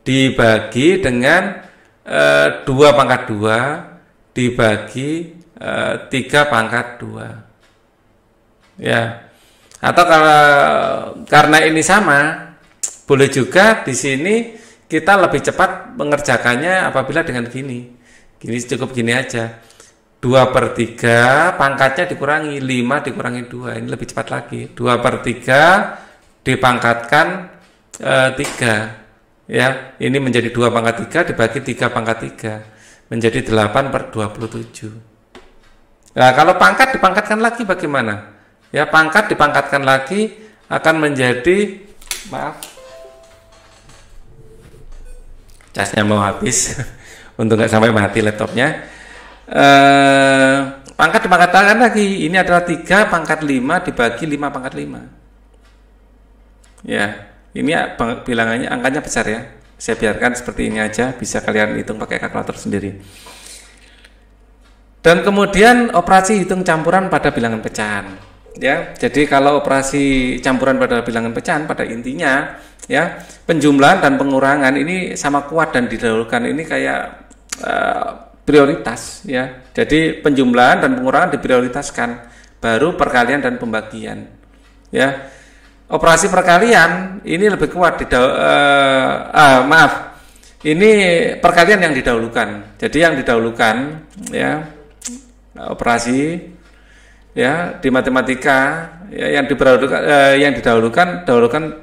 Dibagi dengan 2/2 dibagi 3/2. Ya. Atau kalau karena ini sama, boleh juga di sini kita lebih cepat mengerjakannya apabila dengan gini. Gini cukup gini aja. 2/3 pangkatnya dikurangi 5 dikurangi 2. Ini lebih cepat lagi. 2/3 dipangkatkan 3. Ya, ini menjadi 2/3 dibagi 3/3 menjadi 8/27. Nah, kalau pangkat dipangkatkan lagi bagaimana? Ya, pangkat dipangkatkan lagi akan menjadi, maaf, casnya mau habis. Untuk nggak sampai mati laptopnya. Pangkat dipangkatkan lagi. Ini adalah 3/5 dibagi 5/5. Ya, ini bilangannya, angkanya besar ya. Saya biarkan seperti ini aja. Bisa kalian hitung pakai kalkulator sendiri. Dan kemudian operasi hitung campuran pada bilangan pecahan. Ya, jadi kalau operasi campuran pada bilangan pecahan pada intinya, ya, penjumlahan dan pengurangan ini sama kuat dan didahulukan. Ini kayak prioritas, ya. Jadi penjumlahan dan pengurangan diprioritaskan, baru perkalian dan pembagian. Ya, operasi perkalian ini lebih kuat. Ini perkalian yang didahulukan. Jadi yang didahulukan, ya, operasi, ya, di matematika, ya, yang didahulukan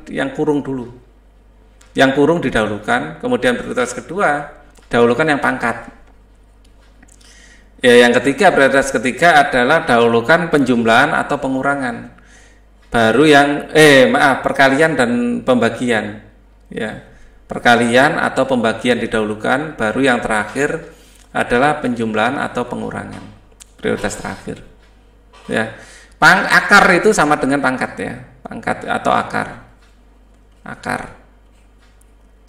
yang kurung dulu. Yang kurung didahulukan, kemudian prioritas kedua dahulukan yang pangkat. Ya, yang ketiga, prioritas ketiga adalah dahulukan penjumlahan atau pengurangan. Baru yang perkalian dan pembagian. Ya. Perkalian atau pembagian didahulukan, baru yang terakhir adalah penjumlahan atau pengurangan. Prioritas terakhir. Ya. Akar itu sama dengan pangkat, ya. Pangkat atau akar. Akar.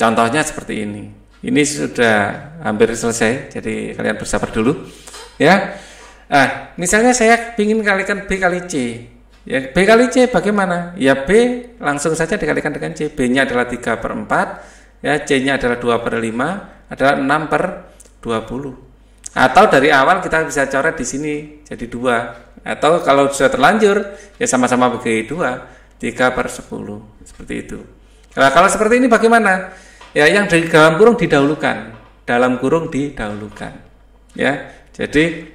Contohnya seperti ini. Ini sudah hampir selesai, jadi kalian bersabar dulu. Ya. Nah, misalnya saya ingin kalikan B kali C. Ya, B kali C bagaimana? Ya, B langsung saja dikalikan dengan C. B-nya adalah 3/4, ya, C-nya adalah 2/5, adalah 6/20. Atau dari awal kita bisa coret di sini jadi 2. Atau kalau sudah terlanjur, ya sama-sama bagi 2, 3/10. Seperti itu. Nah, kalau seperti ini bagaimana? Ya, yang di dalam kurung didahulukan. Dalam kurung didahulukan. Ya, jadi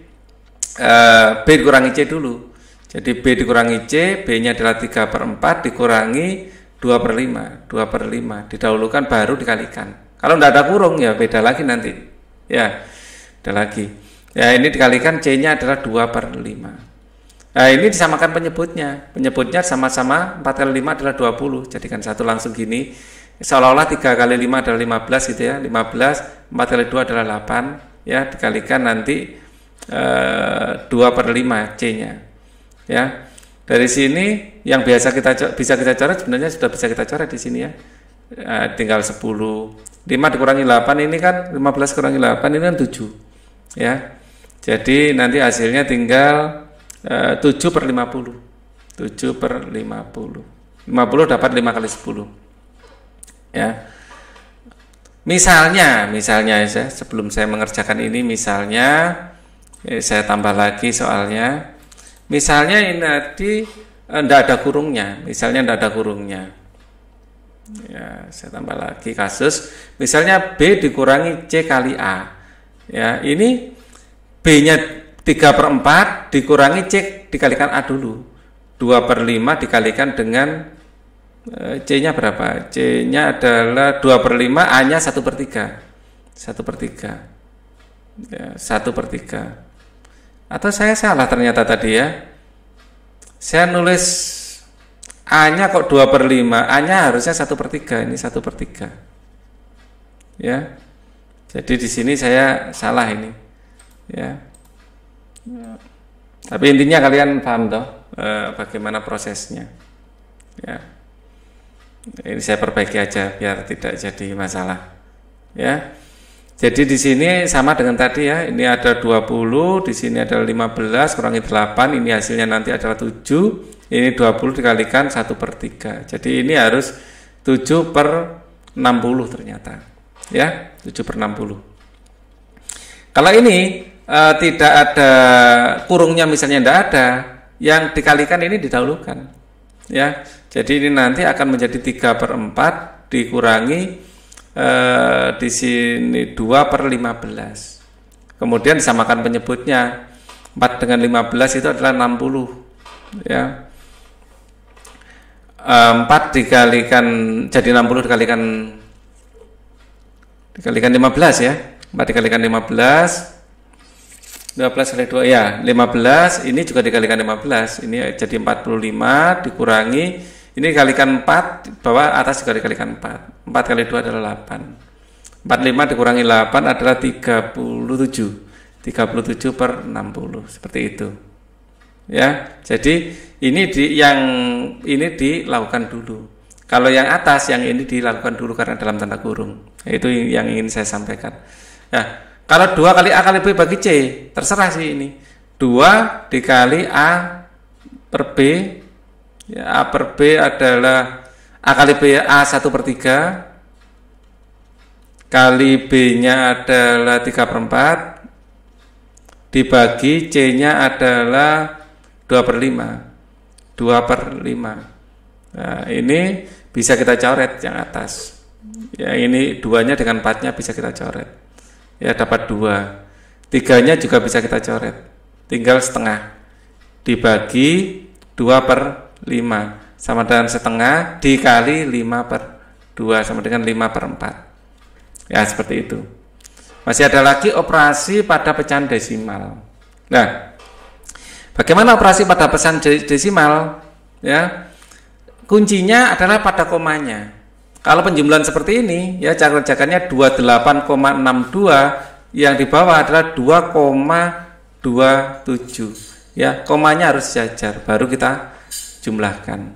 B dikurangi C dulu. Jadi B dikurangi C, B-nya adalah 3/4 dikurangi 2/5. 2/5 didahulukan baru dikalikan. Kalau tidak ada kurung, ya beda lagi nanti. Ya, beda lagi. Ya, ini dikalikan C-nya adalah 2/5. Nah, ini disamakan penyebutnya. Penyebutnya sama-sama 4 kali 5 adalah 20. Jadikan satu langsung gini. Seolah-olah 3 kali 5 adalah 15 gitu ya. 15, 4 kali 2 adalah 8. Ya, dikalikan nanti 2/5 C-nya. Ya. Dari sini yang bisa kita coret sebenarnya sudah bisa kita coret di sini ya. Tinggal 10. 5 dikurangi 8 ini kan 15 kurangi 8 ini kan 7. Ya. Jadi nanti hasilnya tinggal 7/50. 7/50. 50 dapat 5 kali 10. Ya. Misalnya ya, sebelum saya mengerjakan ini, misalnya saya tambah lagi soalnya. Misalnya ini tadi tidak ada kurungnya, misalnya tidak ada kurungnya. Ya, saya tambah lagi kasus. Misalnya B dikurangi C kali A. Ya, ini B-nya 3/4 dikurangi C dikalikan A dulu. 2/5 dikalikan dengan C-nya berapa? C-nya adalah 2/5, A-nya 1/3. 1/3. Ya, 1/3. Atau saya salah ternyata tadi ya. Saya nulis A-nya kok 2/5, A-nya harusnya 1/3, ini 1/3. Ya. Jadi di sini saya salah ini. Ya. Tapi intinya kalian paham toh bagaimana prosesnya. Ya. Ini saya perbaiki aja biar tidak jadi masalah. Ya. Jadi di sini sama dengan tadi ya. Ini ada 20, di sini ada 15 kurangi 8, ini hasilnya nanti adalah 7. Ini 20 dikalikan 1/3. Jadi ini harus 7/60 ternyata. Ya, 7/60. Kalau ini tidak ada kurungnya misalnya tidak ada, yang dikalikan ini didahulukan. Ya. Jadi ini nanti akan menjadi 3/4 dikurangi di sini 2/15. Kemudian disamakan penyebutnya. 4 dengan 15 itu adalah 60. Ya. 4 dikalikan jadi 60 dikalikan 15 ya. 4 dikalikan 15 12 kali 2 ya 15, ini juga dikalikan 15, ini jadi 45 dikurangi, ini dikalikan 4, bawah atas juga dikalikan 4. 4 kali 2 adalah 8. 45 dikurangi 8 adalah 37. 37/60 seperti itu. Ya, jadi ini ini dilakukan dulu. Kalau yang atas, yang ini dilakukan dulu karena dalam tanda kurung. Itu yang ingin saya sampaikan. Nah, kalau 2 kali A kali B bagi C, terserah sih ini. 2 dikali A per B, ya, A per B adalah A kali B A 1/3, kali B-nya adalah 3/4, dibagi C-nya adalah 2/5. 2/5. Nah, ini bisa kita coret yang atas. Ya, ini 2-nya dengan 4-nya bisa kita coret. Ya, dapat 2. 3-nya juga bisa kita coret. Tinggal setengah. Dibagi 2/5 sama dengan setengah dikali 5/2 sama dengan 5/4. Ya, seperti itu. Masih ada lagi operasi pada pecahan desimal. Nah, bagaimana operasi pada pecahan desimal? Ya, kuncinya adalah pada komanya. Kalau penjumlahan seperti ini, ya cara kerjakannya 28,62, yang di bawah adalah 2,27. Ya, komanya harus sejajar, baru kita jumlahkan.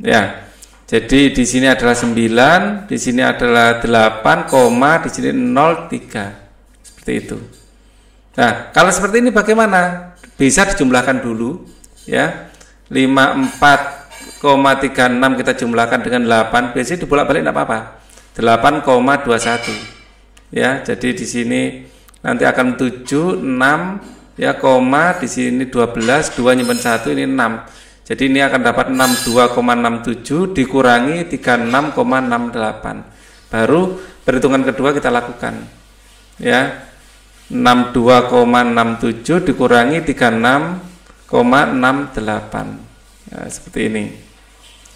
Ya, jadi di sini adalah 9, di sini adalah 8, di sini 0,3. Seperti itu. Nah, kalau seperti ini bagaimana? Bisa dijumlahkan dulu, ya. 54,36 kita jumlahkan dengan 8, biasanya dibolak-balik tidak apa-apa. 8,21. Ya, jadi di sini nanti akan 7, 6 ya, koma di sini 12, 2 nyimpen 1, ini 6. Jadi ini akan dapat 62,67 dikurangi 36,68. Baru perhitungan kedua kita lakukan. Ya. 62,67 dikurangi 36,68. Nah, seperti ini.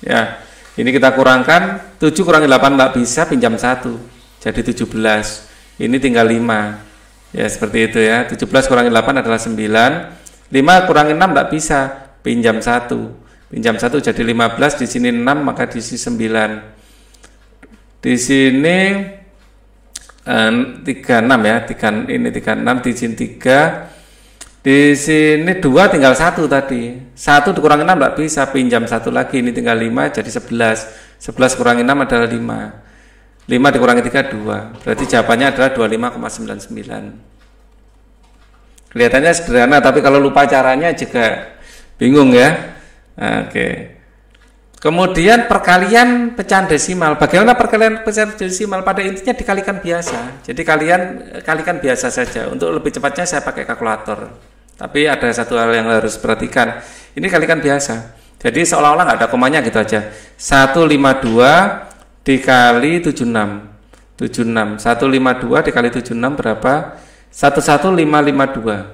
Ya, ini kita kurangkan 7 kurangi 8 tidak bisa, pinjam 1. Jadi 17. Ini tinggal 5. Ya, seperti itu ya. 17 kurangi 8 adalah 9. 5 kurangi 6 tidak bisa, pinjam 1. Pinjam 1 jadi 15, di sini 6, maka di sini 9. Di sini 36 ya, ini 36, di sini 3. Di sini 2 tinggal 1 tadi. 1 dikurangi 6 tidak bisa, pinjam 1 lagi, ini tinggal 5 jadi 11. 11 kurangi 6 adalah 5. 5 dikurangi 3 2. Berarti jawabannya adalah 25,99. Kelihatannya sederhana, tapi kalau lupa caranya juga bingung ya. Oke. Kemudian perkalian pecahan desimal. Bagaimana perkalian pecahan desimal? Pada intinya dikalikan biasa. Jadi kalian kalikan biasa saja. Untuk lebih cepatnya saya pakai kalkulator. Tapi ada satu hal yang harus perhatikan. Ini kalikan biasa. Jadi seolah-olah nggak ada komanya gitu aja. 152 dikali 76. 76. 152 dikali 76 berapa? 11552.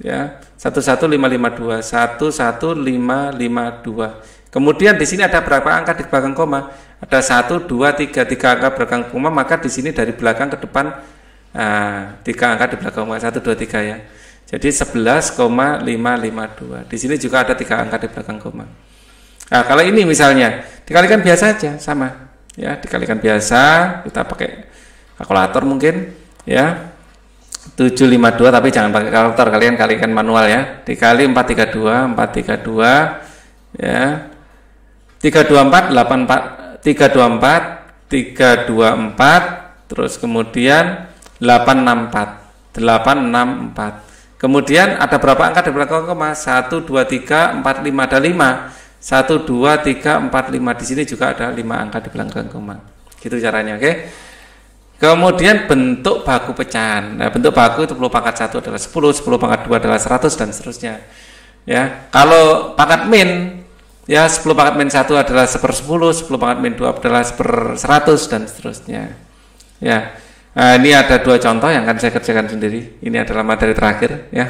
Ya, 11552. 11552. Kemudian di sini ada berapa angka di belakang koma? Ada 1, 2, 3, 3 angka belakang koma, maka di sini dari belakang ke depan 3 angka di belakang koma, 1, 2, 3 ya. Jadi 11,552. Di sini juga ada 3 angka di belakang koma. Nah, kalau ini misalnya dikalikan biasa aja, sama. Ya, dikalikan biasa, kita pakai kalkulator mungkin ya. 752, tapi jangan pakai kalkulator, kalian kalikan manual ya. Dikali 432, 432 ya. 324 84 324 324 terus kemudian 864 864. Kemudian ada berapa angka di belakang koma? 1 2 3 4 5, ada 5. 1 2 3 4 5. Di sini juga ada 5 angka di belakang koma. Gitu caranya, oke? Kemudian bentuk baku pecahan. Nah, bentuk baku itu 10 pangkat 1 adalah 10, 10 pangkat 2 adalah 100 dan seterusnya. Ya, kalau pangkat min ya 10 pangkat min 1 adalah 1/10, 10 pangkat min 2 adalah 1/100 dan seterusnya. Ya. Nah, ini ada 2 contoh yang akan saya kerjakan sendiri. Ini adalah materi terakhir ya.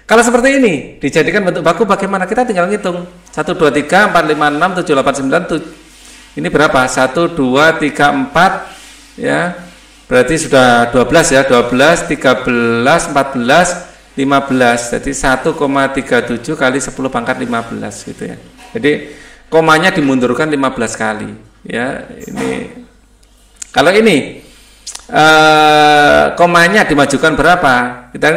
Kalau seperti ini dijadikan bentuk baku bagaimana? Kita tinggal ngitung. 1 2 3 4 5 6 7 8 9 Ini berapa? 1 2 3 4 ya. Berarti sudah 12 ya. 12 13 14 15, jadi 1,37 kali 10 pangkat 15 gitu ya. Jadi komanya dimundurkan 15 kali ya. Ini kalau ini komanya dimajukan berapa? Kita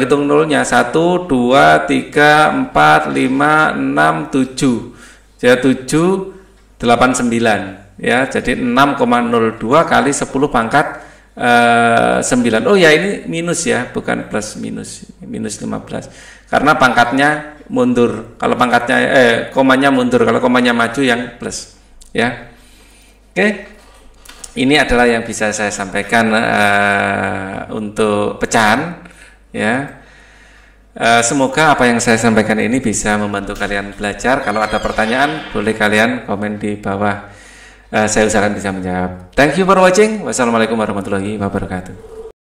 hitung nolnya. 1 2 3 4 5 6 7. Jadi 7 8 9 ya. Jadi 6,02 kali 10 pangkat 9. Oh ya, ini minus ya, bukan plus, minus 15 karena pangkatnya mundur. Kalau pangkatnya komanya mundur, kalau komanya maju yang plus ya. Oke, ini adalah yang bisa saya sampaikan untuk pecahan ya. Semoga apa yang saya sampaikan ini bisa membantu kalian belajar. Kalau ada pertanyaan boleh kalian komen di bawah. Saya usahakan bisa menjawab. Thank you for watching. Wassalamualaikum warahmatullahi wabarakatuh.